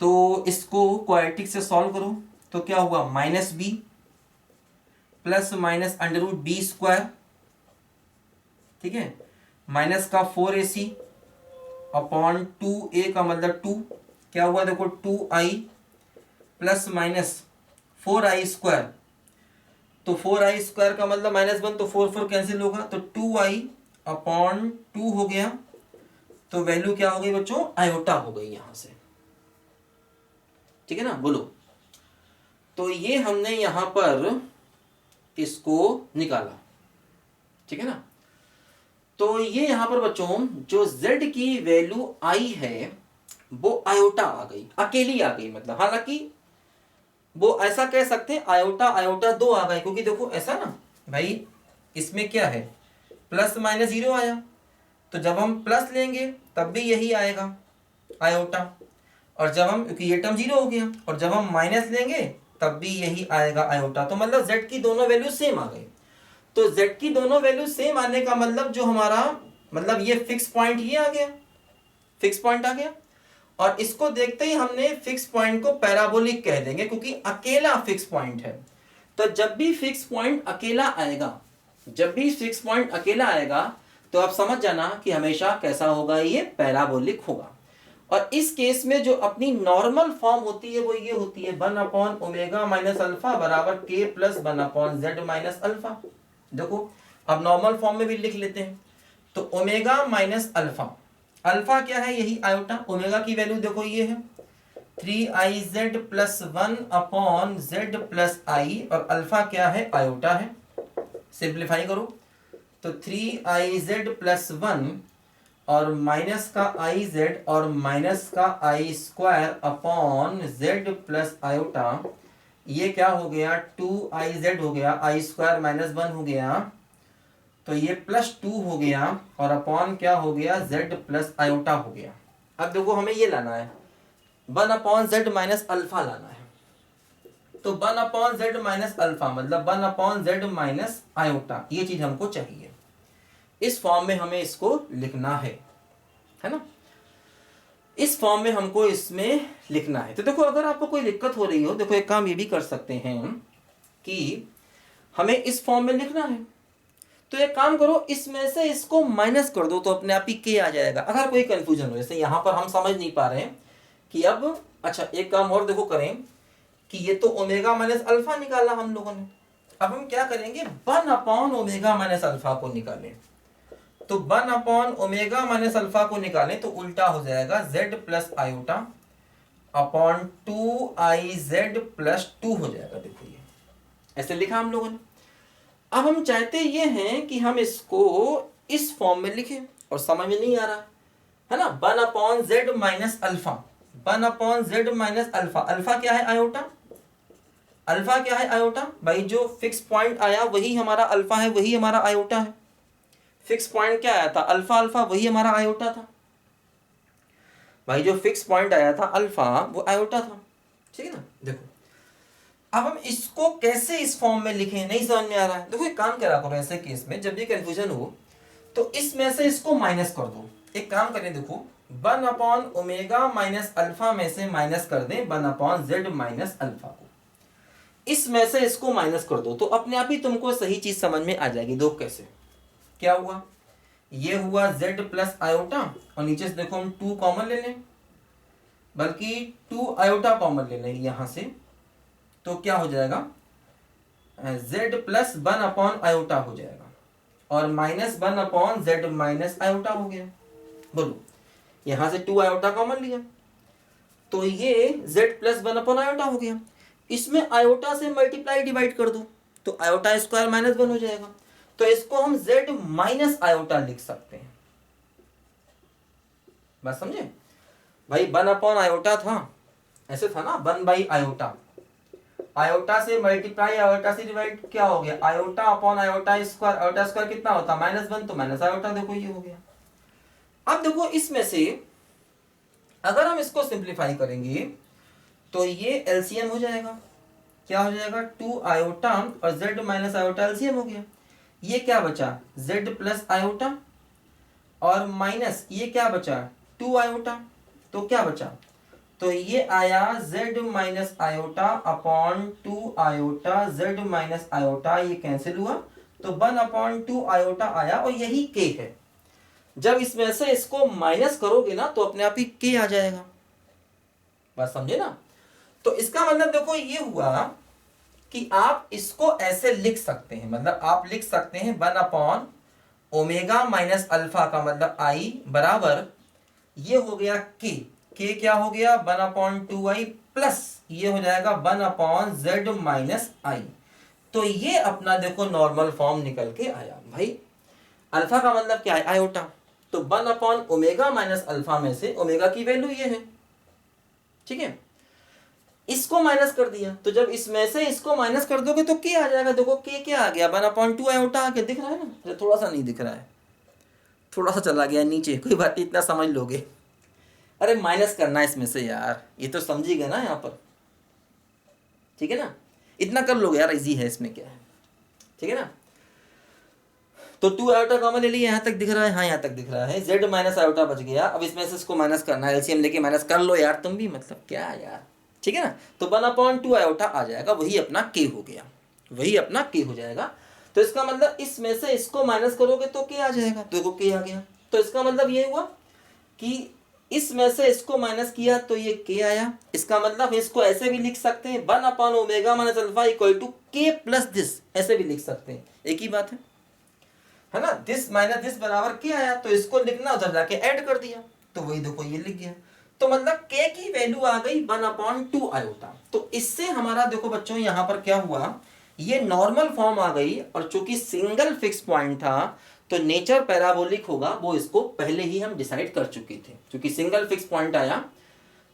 तो इसको क्वाड्रेटिक से सॉल्व करो तो क्या हुआ, -b प्लस माइनस √b², ठीक है, माइनस का 4ac अपॉन 2a का मतलब 2, क्या हुआ देखो 2i प्लस माइनस 4i², तो 4i² का मतलब -1, तो 4 कैंसिल होगा, तो 2i अपॉन 2 हो गया। तो वैल्यू क्या हो गई बच्चों, आयोटा हो गई यहां से, ठीक है ना, बोलो। तो ये हमने यहां पर इसको निकाला, ठीक है ना। तो ये यहां पर बच्चों जो z की वैल्यू आई है वो आयोटा आ गई, अकेली आ गई, मतलब हालांकि वो ऐसा कह सकते हैं आयोटा आयोटा 2 आ गए, क्योंकि देखो ऐसा ना भाई, इसमें क्या है प्लस माइनस 0 आया, तो जब हम प्लस लेंगे तब भी यही आएगा आयोटा, और जब हम, क्योंकि ये टर्म 0 हो गया, और जब हम माइनस लेंगे तब भी यही आएगा आयोटा। तो मतलब z की दोनों वैल्यू सेम आ गई। तो z की दोनों वैल्यू सेम आने का मतलब जो हमारा, मतलब ये फिक्स पॉइंट ये आ गया, फिक्स पॉइंट आ गया। और इसको देखते ही हमने फिक्स पॉइंट को पैराबोलिक कह देंगे, क्योंकि अकेला फिक्स पॉइंट है। तो जब भी फिक्स पॉइंट अकेला आएगा, जब भी फिक्स पॉइंट अकेला आएगा, तो आप समझ जाना कि हमेशा कैसा होगा, ये पैराबोलिक होगा। और इस केस में जो अपनी नॉर्मल फॉर्म होती है वो ये होती है 1/ओमेगा माइनस अल्फा बराबर k plus 1/z minus alpha. देखो अब नॉर्मल फॉर्म में भी लिख लेते हैं। तो ओमेगा माइनस अल्फा, अल्फा क्या है, यही आयोटा, ओमेगा की वैल्यू देखो ये है 3iz+1 अपॉन z प्लस आई, और अल्फा क्या है, आयोटा है। सिंप्लीफाई करो तो 3iz+1 और माइनस का iz और माइनस का i² upon z plus iota, ये क्या हो गया 2iz हो गया, i² माइनस 1 हो गया, तो ये +2 हो गया, और अपॉन क्या हो गया z प्लस आयोटा हो गया। अब देखो हमें ये लाना है 1/z माइनस अल्फा लाना है। तो 1/z माइनस अल्फा मतलब 1/z माइनस आयोटा, ये चीज हमको चाहिए। इस फॉर्म में हमें इसको लिखना है ना, इस फॉर्म में हमको इसमें लिखना है। तो देखो अगर आपको कोई दिक्कत हो रही हो, देखो एक काम ये भी कर सकते हैं कि हमें इस फॉर्म में लिखना है, तो एक काम करो, इसमें से इसको माइनस कर दो तो अपने आप ही k आ जाएगा। अगर कोई कंफ्यूजन हो, जैसे यहाँ पर हम समझ नहीं पा रहे हैं कि अब, अच्छा एक काम और देखो करें कि ये तो ओमेगा माइनस अल्फा निकाला हम लोगों ने, अब हम क्या करेंगे 1/ओमेगा माइनस अल्फा को निकालें। तो 1/ओमेगा माइनस अल्फा को निकालें तो उल्टा हो जाएगा z plus iota upon 2iz+2 हो जाएगा। देखो ये ऐसे लिखा हम लोगों ने। अब हम चाहते ये हैं कि हम इसको इस फॉर्म में लिखें, और समझ में नहीं आ रहा है ना। 1/z minus alpha, 1/z minus alpha, alpha क्या है आयोटा, अल्फा क्या है आयोटा भाई, जो फिक्स पॉइंट आया वही हमारा अल्फा है, वही हमारा आयोटा है। फिक्स पॉइंट क्या आया था अल्फा, अल्फा वही हमारा आयोटा था भाई, जो फिक्स पॉइंट आया था अल्फा वो आयोटा था, ठीक है ना। देखो अब हम इसको कैसे इस फॉर्म में लिखें, नहीं समझ में आ रहा है। देखो एक काम करा करो, ऐसे केस में जब भी कंफ्यूजन हो तो इसमें से इसको माइनस कर दो। एक काम करें, देखो one upon omega minus alpha में से माइनस कर दें one upon Z minus alpha को, इसमें से इसको माइनस कर दो तो अपने आप ही तुमको सही चीज समझ में आ जाएगी। दो कैसे, क्या हुआ, ये हुआ z प्लस आयोटा और नीचे से देखो हम 2 कॉमन ले लें, बल्कि 2 आयोटा कॉमन ले लें यहां से, तो क्या हो जाएगा z प्लस 1 अपॉन आयोटा हो जाएगा और minus 1 upon Z minus iota हो गया। बोलो, यहां से 2 आयोटा कॉमन लिया तो ये z प्लस 1 अपॉन आयोटा हो गया, इसमें आयोटा से मल्टीप्लाई डिवाइड कर दो तो आयोटा स्क्वायर माइनस 1 हो जाएगा, तो इसको हम z माइनस आयोटा लिख सकते हैं। बात समझे भाई, 1 अपॉन आयोटा था, ऐसे था ना 1 बाई आयोटा, आयोटा से मल्टीप्लाई आयोटा से डिवाइड, क्या हो गया iota upon iota square, iota square कितना होता माइनस 1 तो माइनस आयोटा, देखो ये हो गया। अब देखो इसमें से अगर हम इसको सिंप्लीफाई करेंगे तो ये एलसीएम हो जाएगा, क्या हो जाएगा 2 आयोटा और z माइनस आयोटा एलसीएम हो गया, ये क्या बचा z प्लस आयोटा और माइनस ये क्या बचा 2 आयोटा, तो क्या बचा, तो ये आया z minus iota upon 2 iota, z minus iota ये कैंसिल हुआ तो 1 अपॉन 2 आयोटा आया और यही k है। जब इसमें से इसको माइनस करोगे ना तो अपने आप ही k आ जाएगा। बात समझे ना, तो इसका मतलब देखो ये हुआ कि आप इसको ऐसे लिख सकते हैं, मतलब आप लिख सकते हैं 1 अपॉन ओमेगा माइनस अल्फा का मतलब i बराबर ये हो गया k, k क्या हो गया 1 अपॉन 2i प्लस ये हो जाएगा 1 अपॉन जेड माइनस आई। तो ये अपना देखो नॉर्मल फॉर्म निकल के आया। भाई अल्फा का मतलब क्या है आयोटा, तो 1 अपॉन ओमेगा माइनस अल्फा में से ओमेगा की वैल्यू ये है, ठीक है, इसको माइनस कर दिया तो जब इसमें से इसको माइनस कर दोगे तो k आ जाएगा। देखो k क्या आ गया 1 अपॉन 2 आयोटा आ गया, दिख रहा है ना, थोड़ा सा नहीं दिख रहा है, थोड़ा सा चला गया नीचे, कोई बात नहीं इतना समझ लोगे। अरे माइनस करना है इसमें से यार, ये तो समझी गए ना यहाँ पर, ठीक है ना, इतना कर लोगे यार, इजी है, इसमें क्या है, ठीक है ना। तो 2 आयोटा कॉमन ले लिया, यहाँ तक दिख रहा है, हाँ यहाँ तक दिख रहा है, z माइनस आयोटा बच गया। अब इसमें से इसको माइनस करना है, एलसीएम लेके माइनस कर लो यार तुम भी, मतलब क्या यार, ठीक है ना। तो 1 अपॉन 2 आयोटा आ जाएगा, वही अपना k हो गया, वही अपना k हो जाएगा। तो इसका मतलब इसमें से इसको माइनस करोगे तो k आ जाएगा, तो देखो k आ गया। तो इसका मतलब ये हुआ कि इसमें से इसको माइनस किया तो ये k आया। इसका मतलब इसको ऐसे भी लिख सकते हैं 1 upon omega minus alpha equal to k plus this, ऐसे भी लिख सकते हैं, एक ही बात है ना। दिस माइनस दिस बराबर k आया, तो इसको लिखना उधर जाके ऐड कर दिया, तो वही देखो ये लिख गया। तो मतलब k की वैल्यू आ गई 1 अपॉन 2 आयोटा। तो इससे हमारा देखो बच्चों यहाँ पर क्या हुआ, ये नॉर्मल फॉर्म आ गई, और चूंकि सिंगल फिक्स पॉइंट था तो नेचर पैराबोलिक होगा, वो इसको पहले ही हम डिसाइड कर चुके थे। क्योंकि सिंगल फिक्स पॉइंट आया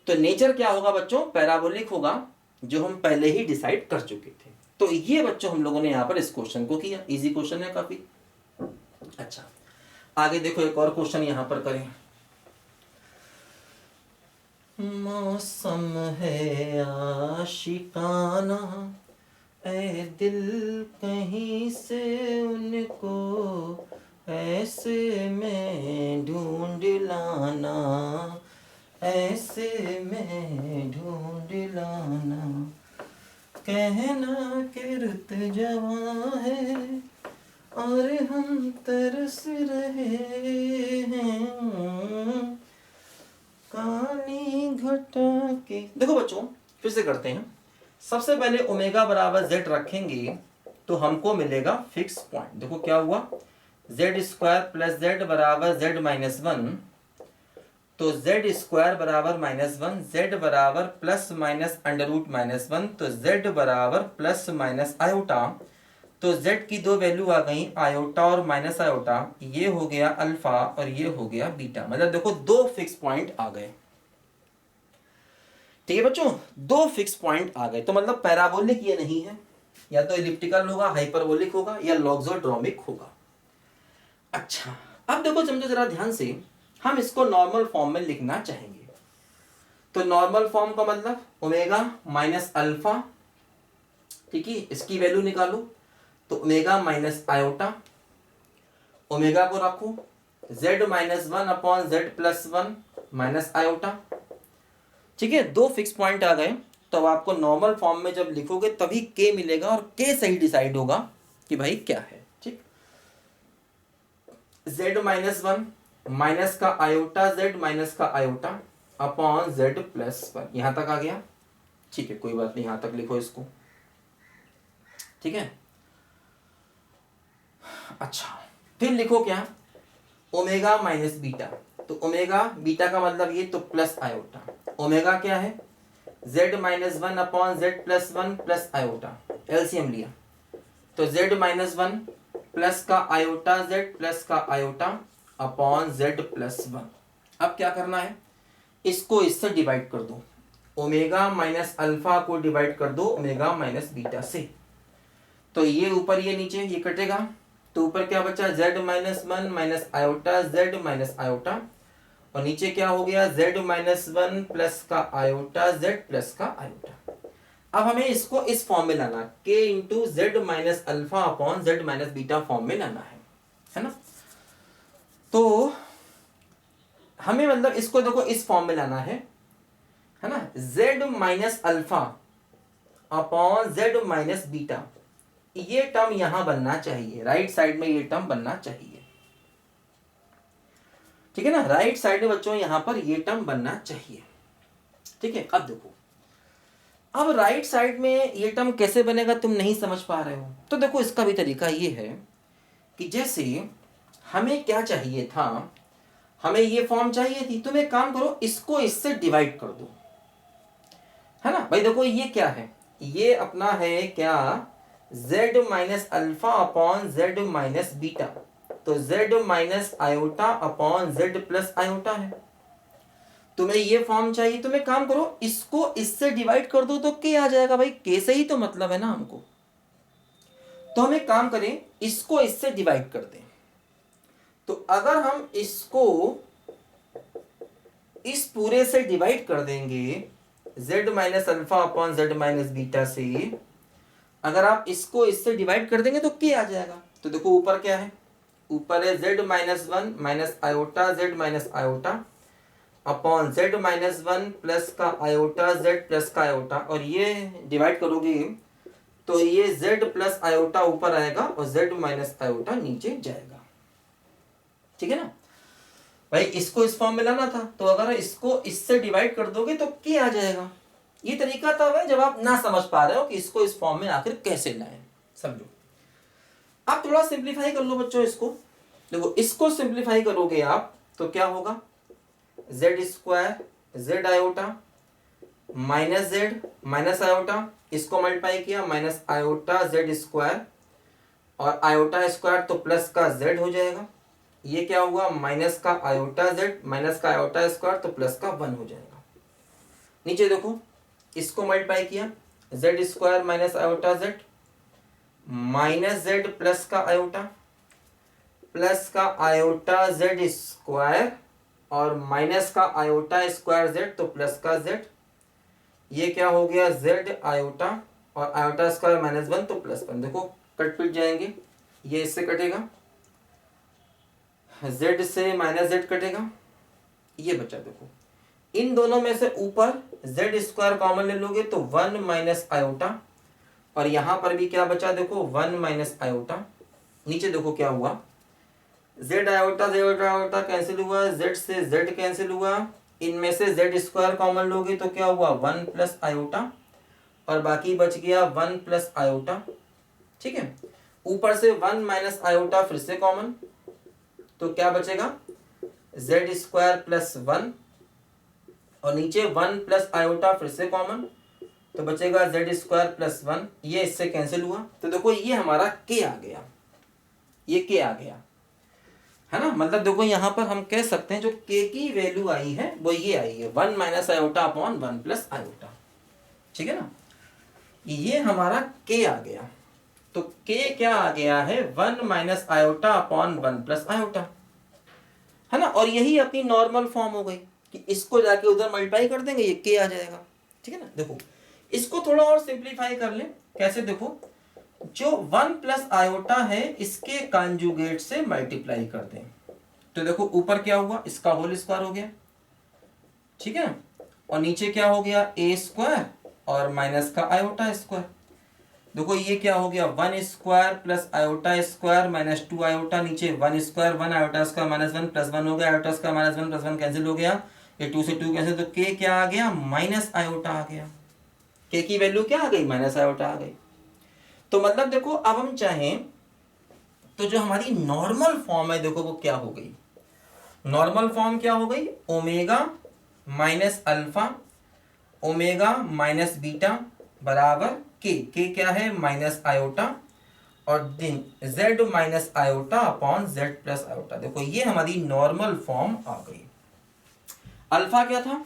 तो नेचर क्या होगा बच्चों, पैराबोलिक होगा, जो हम पहले ही डिसाइड कर चुके थे। तो ये बच्चों हम लोगों ने यहाँ पर इस क्वेश्चन को किया, इजी क्वेश्चन है काफी। अच्छा आगे देखो एक और क्वेश्चन यहाँ पर करें। मौसम है आशिकाना, ऐ दिल कहीं से उनको ऐसे में ढूंढ लाना, ऐसे में ढूंढ लाना, कहना कि रुत जवां है और हम तरस रहे हैं काली घटा के। देखो बच्चों फिर से करते हैं, सबसे पहले ओमेगा बराबर z रखेंगे तो हमको मिलेगा फिक्स पॉइंट। देखो क्या हुआ, z स्क्वायर प्लस z बराबर z माइनस 1, तो z स्क्वायर बराबर माइनस 1, z बराबर plus minus under root minus 1, तो z बराबर प्लस माइनस आयोटा। तो z की दो वैल्यू आ गई, आयोटा और माइनस आयोटा, ये हो गया अल्फा और ये हो गया बीटा। मतलब देखो दो फिक्स पॉइंट आ गए, ठीक है बच्चों, दो फिक्स पॉइंट आ गए। तो मतलब पैराबोलिक ये नहीं है, या तो इलिप्टिकल होगा, हाइपरबोलिक होगा, या लॉगजोड्रोमिक होगा। अच्छा अब देखो समझो जरा ध्यान से, हम इसको नॉर्मल फॉर्म में लिखना चाहेंगे। तो नॉर्मल फॉर्म का मतलब ओमेगा माइनस अल्फा, ठीक है, इसकी वैल्यू निकालो, तो ओमेगा माइनस आयोटा, ओमेगा को रखो, z minus 1 upon z plus 1 minus iota. ठीक है, दो फिक्स पॉइंट आ गए। तो अब आपको नॉर्मल फॉर्म में जब लिखोगे तभी के मिलेगा और के सही डिसाइड होगा कि भाई क्या है। ठीक, z माइनस वन माइनस का आयोटा z माइनस का iota upon z plus one, यहां तक आ गया। ठीक है, कोई बात नहीं, यहां तक लिखो इसको। ठीक है, अच्छा फिर लिखो क्या, ओमेगा माइनस बीटा। तो ओमेगा बीटा का मतलब ये, तो प्लस आयोटा। ओमेगा क्या है, z minus one upon Z plus one plus iota, LCM लिया तो z माइनस वन प्लस का आयोटा z प्लस का iota upon z plus one. अब क्या करना है, इसको इससे डिवाइड कर दो, ओमेगा माइनस अल्फा को डिवाइड कर दो ओमेगा माइनस बीटा से। तो ये ऊपर ये नीचे ये कटेगा, तो ऊपर क्या बचा, z minus one minus iota z minus iota, और नीचे क्या हो गया, z माइनस वन प्लस का आयोटा z प्लस का आयोटा। अब हमें इसको इस फॉर्म में लाना, k into Z minus alpha upon Z minus beta form में लाना है ना। तो हमें मतलब इसको देखो इस फॉर्म में लाना है ना, z minus alpha upon Z minus beta, ये टर्म यहां बनना चाहिए, राइट साइड में ये टर्म बनना चाहिए। ठीक है ना, राइट साइड में बच्चों यहां पर ये टर्म बनना चाहिए। ठीक है, अब देखो, अब राइट साइड में ये टर्म कैसे बनेगा, तुम नहीं समझ पा रहे हो तो देखो इसका भी तरीका ये है कि जैसे हमें क्या चाहिए था, हमें ये फॉर्म चाहिए थी, तुम एक काम करो इसको इससे डिवाइड कर दो, है ना भाई। देखो ये क्या है, ये अपना है क्या, z minus alpha upon Z minus beta, तो z minus iota upon Z plus iota है। तुम्हें ये फॉर्म चाहिए, तुम एक काम करो इसको इससे डिवाइड कर दो तो के आ जाएगा भाई, के से ही तो मतलब है ना हमको। तो हम एक काम करें, इसको इससे डिवाइड कर दें। तो अगर हम इसको इस पूरे से डिवाइड कर देंगे z minus alpha upon Z minus beta से, अगर आप इसको इससे डिवाइड कर देंगे तो के आ जाएगा। तो देखो ऊपर क्या है, ऊपर है z minus one minus iota z minus iota upon z minus one plus का आयोटा z प्लस का आयोटा, और ये डिवाइड करोगे तो ये z प्लस आयोटा ऊपर आएगा और z माइनस आयोटा नीचे जाएगा। ठीक है ना भाई, इसको इस फॉर्म में लाना था, तो अगर इसको इससे डिवाइड कर दोगे तो के आ जाएगा। ये तरीका था भाई जब आप ना समझ पा रहे हो कि इसको इस फॉर्म में आखिर कैसे लाएं, समझो। आप थोड़ा सिंप्लीफाई कर लो बच्चों इसको। देखो इसको सिंप्लीफाई करोगे आप तो क्या होगा, Z square Z iota minus z minus iota, इसको मल्टीप्लाई किया माइनस आयोटा जेड स्क्वायर और आयोटा स्क्वायर तो प्लस का जेड हो जाएगा। ये क्या हुआ, माइनस का आयोटा जेड माइनस का आयोटा स्क्वायर तो प्लस का वन हो जाएगा। नीचे देखो इसको मल्टीप्लाई किया, Z square minus iota Z minus Z plus का आयोटा जेड स्क्वायर और माइनस का आयोटा स्क्वायर जेड तो प्लस का जेड। ये क्या हो गया, जेड आयोटा और आयोटा स्क्वायर माइनस वन तो प्लस वन। देखो कट पिट जाएंगे, ये इससे कटेगा, जेड से माइनस जेड कटेगा, ये बचा। देखो इन दोनों में से ऊपर जेड स्क्वायर कॉमन ले लोगे तो वन माइनस आयोटा, और यहां पर भी क्या बचा, देखो वन माइनस आयोटा। नीचे देखो क्या हुआ, जेड आयोटा कैंसिल हुआ, जेड से जेड कैंसिल हुआ, इनमें से जेड स्क्वायर कॉमन लोगे तो क्या हुआ, वन प्लस आयोटा, और बाकी बच गया वन प्लस आयोटा। ठीक है, ऊपर से वन माइनस आयोटा फिर से कॉमन, तो क्या बचेगा, जेड स्क्वायर प्लस वन, और नीचे वन प्लस आयोटा फिर से कॉमन तो बचेगा जेड स्क्वायर प्लस वन, ये इससे कैंसिल हुआ। तो देखो ये हमारा के आ गया, ये के आ गया, है ना। मतलब देखो यहाँ पर हम कह सकते हैं जो के की वैल्यू आई है वो ये आई है, one minus iota upon one plus iota. ठीक है ना, ये हमारा के आ गया। तो के क्या आ गया है, one minus iota upon one plus iota, है ना। और यही अपनी नॉर्मल फॉर्म हो गई कि इसको जाके उधर मल्टीप्लाई कर देंगे, ये के आ जाएगा। ठीक है ना, देखो इसको थोड़ा और सिंप्लीफाई कर ले, कैसे, देखो जो वन प्लस आयोटा है इसके कंजुगेट से मल्टीप्लाई कर दें, तो देखो ऊपर क्या हुआ, इसका होल स्क्वायर हो गया, ठीक है, और नीचे क्या हो गया ए स्क्वायर और माइनस का आयोटा स्क्वायर। देखो ये क्या हो गया 1 square plus iota square minus 2 iota, नीचे 1 square 1 iota square minus 1 plus 1 हो गया, iota square minus 1 plus 1 cancel हो गया, ये 2 से 2 कैंसिल, तो के क्या आ गया माइनस आयोटा आ गया। के की वैल्यू क्या आ गई माइनस आयोटा आ गई। तो मतलब देखो अब हम चाहें तो जो हमारी नॉर्मल फॉर्म है देखो वो क्या हो गई, नॉर्मल फॉर्म क्या हो गई omega minus alpha omega minus beta बराबर के क्या है माइनस आयोटा और दिन z minus iota upon z plus iota. देखो ये हमारी नॉर्मल फॉर्म आ गई। अल्फा क्या था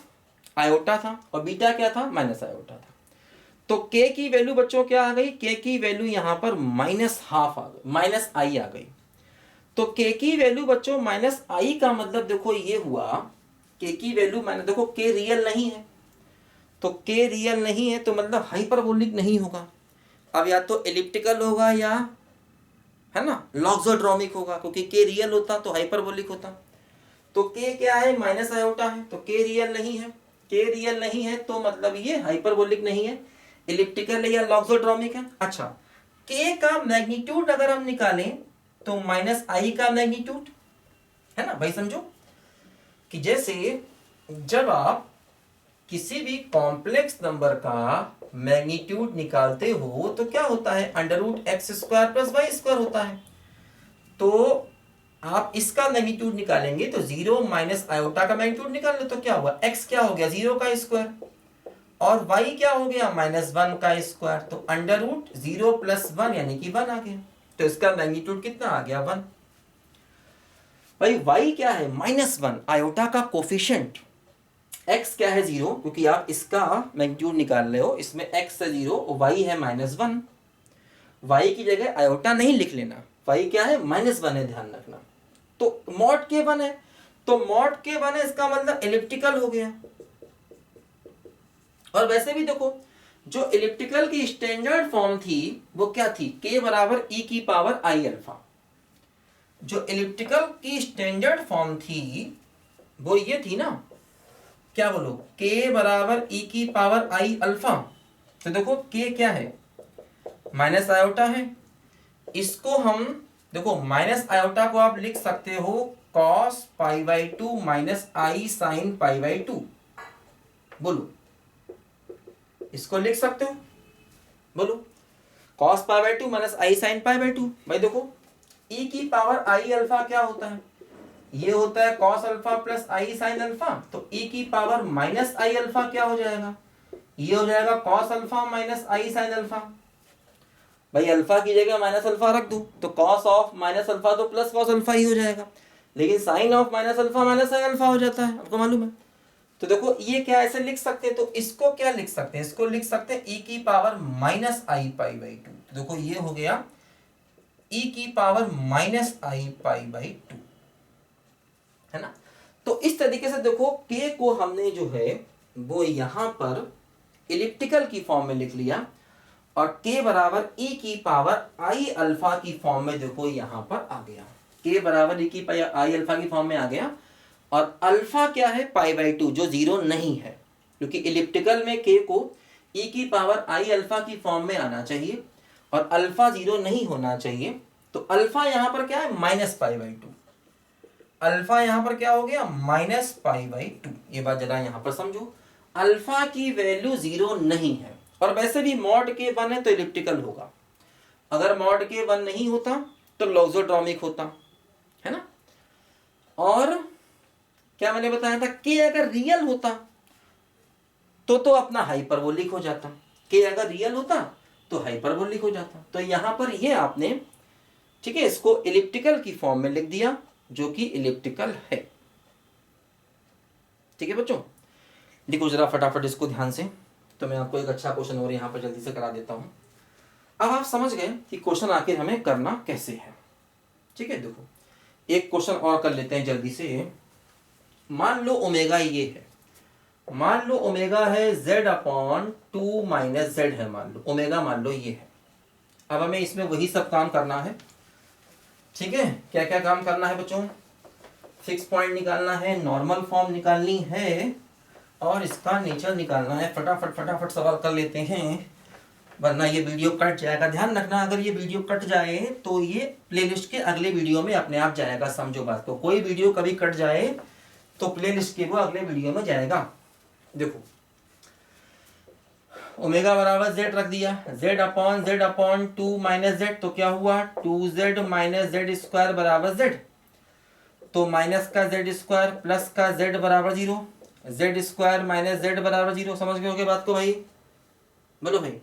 आयोटा था और बीटा क्या था माइनस आयोटा था। तो k की वैल्यू बच्चों क्या आ गई, k की वैल्यू यहां पर माइनस हाफ आ गई, माइनस आई आ गई। तो k की वैल्यू बच्चों माइनस आई का मतलब देखो ये हुआ k की वैल्यू माइनस, देखो k रियल नहीं है, तो k रियल नहीं है तो मतलब हाइपरबोलिक नहीं होगा। अब या तो एलिप्टिकल होगा या है ना लॉगजोड्रोमिक होगा, क्योंकि k रियल होता तो हाइपरबोलिक होता। तो k क्या है माइनस आयोटा है, तो k रियल नहीं है, k रियल नहीं है तो मतलब ये हाइपरबोलिक नहीं है, एलिप्टिकल है या लॉगजोड्रोमिक है। अच्छा k का मैग्नीट्यूड अगर हम निकालें तो माइनस आई का मैग्नीट्यूड है ना भाई, समझो कि जैसे जब आप किसी भी कॉम्प्लेक्स नंबर का मैग्नीट्यूड निकालते हो तो क्या होता है under root X square plus Y square होता है। तो आप इसका मैग्नीट्यूड निकालेंगे तो 0 माइनस आयोटा का मैग्नीट्यूड निकाल लो तो क्या हुआ x क्या हो गया 0 का स्क्वायर और y क्या हो गया माइनस 1 का स्क्वायर, तो अंडर रूट 0 प्लस 1 यानी कि 1 आ गया। तो इसका मैग्नीट्यूड कितना आ गया 1। भाई y क्या है माइनस 1 आयोटा का कोफिशिएंट, x क्या है 0 क्योंकि आप इसका मैग्नीट्यूड निकाल रहे हो, इसमें x है 0 और y है माइनस 1। y की जगह आयोटा नहीं लिख लेना, y क्या है माइनस 1 है ध्यान रखना। तो मॉड के 1 है, तो मॉड के 1 है इसका मतलब एलिप्टिकल हो गया। और वैसे भी देखो जो एलिप्टिकल की स्टैंडर्ड फॉर्म थी वो क्या थी k बराबर e की पावर i अल्फा। जो एलिप्टिकल की स्टैंडर्ड फॉर्म थी वो ये थी ना, क्या बोलो k बराबर e की पावर i अल्फा। तो देखो k क्या है माइनस आयोटा है, इसको हम देखो माइनस आयोटा को आप लिख सकते हो cos pi by 2 minus I sine pi by 2। बोलो इसको लिख सकते हो, बोलो cos pi by 2 minus I sine pi by 2। भाई देखो e की पावर i अल्फा क्या होता है, ये होता है cos alpha plus I sine alpha, तो e की पावर माइनस आई अल्फा क्या हो जाएगा, ये हो जाएगा cos alpha minus I sine alpha. भाई अल्फा की जगह माइनस अल्फा रख दूं तो cos ऑफ माइनस अल्फा तो प्लस cos अल्फा ही हो जाएगा, लेकिन sine of minus alpha minus sine alpha हो जाता है, आपको मालूम है। तो देखो ये क्या ऐसे लिख सकते हैं, तो इसको क्या लिख सकते हैं, इसको लिख सकते हैं e की power minus I pi by 2। तो देखो ये हो गया e की power minus I pi by 2, है ना। तो इस तरीके से देखो k को हमने जो है वो यहां पर इलिप्टिकल की फॉर्म में लिख लिया और k बराबर e की पावर i अल्फा की फॉर्म में देखो यहां पर आ गया, k बराबर e की पावर i अल्फा की फॉर्म में आ गया। और अल्फा क्या है पाई बाई 2 जो 0 नहीं है, क्योंकि इलिप्टिकल में k को e की पावर i अल्फा की फॉर्म में आना चाहिए और अल्फा 0 नहीं होना चाहिए। तो अल्फा यहां पर क्या है माइनस पाई बाई 2, अल्फा यहां पर क्या हो गया माइनस पाई बाई 2। ये बात जरा यहां पर समझो, अल्फा की वैल्यू 0 नहीं है और वैसे भी मॉड के 1 है तो इलिप्टिकल होगा, अगर मॉड के 1 नहीं होता तो लॉगोड्रोमिक होता, है ना। और क्या मैंने बताया था कि अगर रियल होता तो अपना हाइपरबोलिक हो जाता, कि अगर रियल होता तो हाइपरबोलिक हो जाता। तो यहां पर ये आपने ठीक है इसको इलिप्टिकल की फॉर्म में लिख दिया जो कि इलिप्टिकल है। ठीक है बच्चों, देखो जरा फटाफट इसको ध्यान से, तो मैं आपको एक अच्छा क्वेश्चन और यहां पर जल्दी से करा देता हूं। अब आप समझ गए कि क्वेश्चन आखिर हमें करना कैसे है। ठीक है देखो एक क्वेश्चन और कर लेते हैं जल्दी से। मान लो ओमेगा ये है, मान लो ओमेगा है z अपॉन 2 माइनस z है, मान लो ओमेगा मान लो ये है। अब हमें इसमें वही सब काम करना है। ठीक है क्या क्या काम करना है बच्चों, फिक्स पॉइंट निकालना है, नॉर्मल फॉर्म निकालनी है और इसका नेचर निकालना है। फटाफट फटाफट सवाल कर लेते हैं, वरना ये वीडियो कट जाएगा। ध्यान रखना, अगर ये वीडियो कट जाए तो ये प्लेलिस्ट के अगले वीडियो में अपने आप जाएगा। समझो बात को, कोई वीडियो कभी कट जाए तो प्लेलिस्ट के वो अगले वीडियो में जाएगा। देखो ओमेगा बराबर जेड रख दिया, Z upon two minus z, तो क्या हुआ 2z माइनस जेड स्क्वायर बराबर जेड। तो माइनस का जेड स्क्वायर प्लस का जेड बराबर 0, जेड स्क्वायर माइनस जेड बराबर 0। समझ गए होगे बात को भाई? बोलो भाई,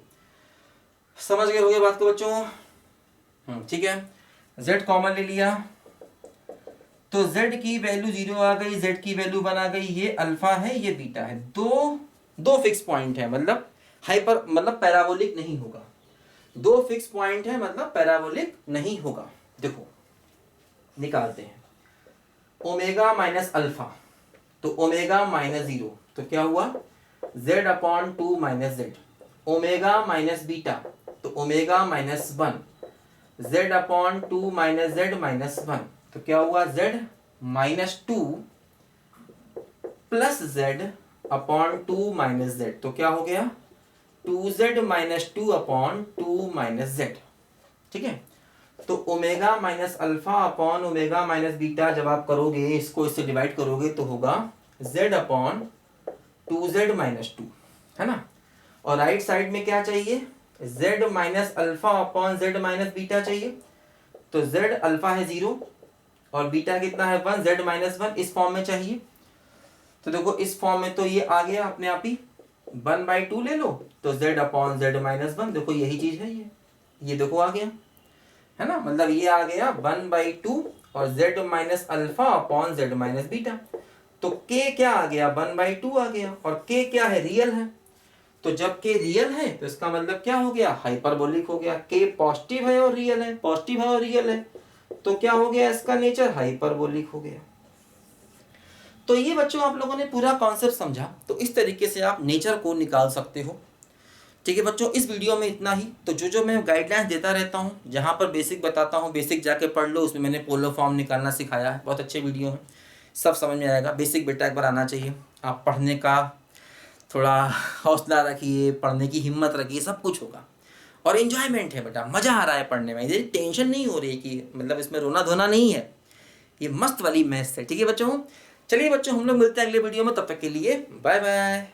समझ गए होगे बात को बच्चों? ठीक है, z कॉमन ले लिया तो z की वैल्यू 0 आ गई, z की वैल्यू 1 आ गई। ये अल्फा है, ये बीटा है, दो फिक्स पॉइंट है, मतलब हाइपर मतलब पैराबोलिक नहीं होगा। दो फिक्स पॉइंट है मतलब पैराबोलिक नहीं होगा। देखो निकालते हैं, ओमेगा माइनस अल्फा, तो ओमेगा माइनस 0, तो क्या हुआ z upon 2 minus z. Omega minus beta, तो omega minus 1, z upon 2 minus z minus 1, तो क्या हुआ z minus 2 plus z upon 2 minus z, तो क्या हो गया 2z minus 2 upon 2 minus Z. ठीक है, तो omega minus alpha upon omega minus beta जब आप करोगे, इसको इससे डिवाइड करोगे तो होगा z अपॉन 2z माइनस 2, है ना। और राइट साइड में क्या चाहिए, z minus alpha upon z minus beta चाहिए। तो z अल्फा है 0 और बीटा कितना है 1, z माइनस 1 इस फॉर्म में चाहिए। तो देखो इस फॉर्म में तो ये आ गया अपने आप ही, 1/2 ले लो तो z अपॉन z माइनस 1, देखो यही चीज है ये देखो आ गया, है ना। मतलब ये आ गया 1/2 और z minus alpha upon z minus beta. तो k क्या आ गया 1/2 आ गया, और k क्या है रियल है। तो जब k रियल है तो इसका मतलब क्या हो गया, हाइपरबोलिक हो गया। k पॉजिटिव है और रियल है, पॉजिटिव है और रियल है, तो क्या हो गया इसका नेचर हाइपरबोलिक हो गया। तो ये बच्चों आप लोगों ने पूरा कॉन्सेप्ट समझा, तो इस तरीके से आप नेचर को निकाल सकते हो। ठीक है बच्चों, इस वीडियो में इतना ही। तो जो मैं गाइडलाइंस देता रहता हूँ, जहाँ पर बेसिक बताता हूँ, बेसिक जाके पढ़ लो, उसमें मैंने पोलर फॉर्म निकालना सिखाया है, बहुत अच्छे वीडियो हैं, सब समझ में आएगा। बेसिक बेटा एक बार आना चाहिए। आप पढ़ने का थोड़ा हौसला रखिए, पढ़ने की हिम्मत रखिए, सब कुछ होगा। और इन्जॉयमेंट है बेटा, मज़ा आ रहा है पढ़ने में, ये टेंशन नहीं हो रही कि मतलब इसमें रोना धोना नहीं है, ये मस्त वाली मैथ्स है। ठीक है बच्चों, चलिए बच्चों हम लोग मिलते हैं अगले वीडियो में, तब तक के लिए बाय बाय।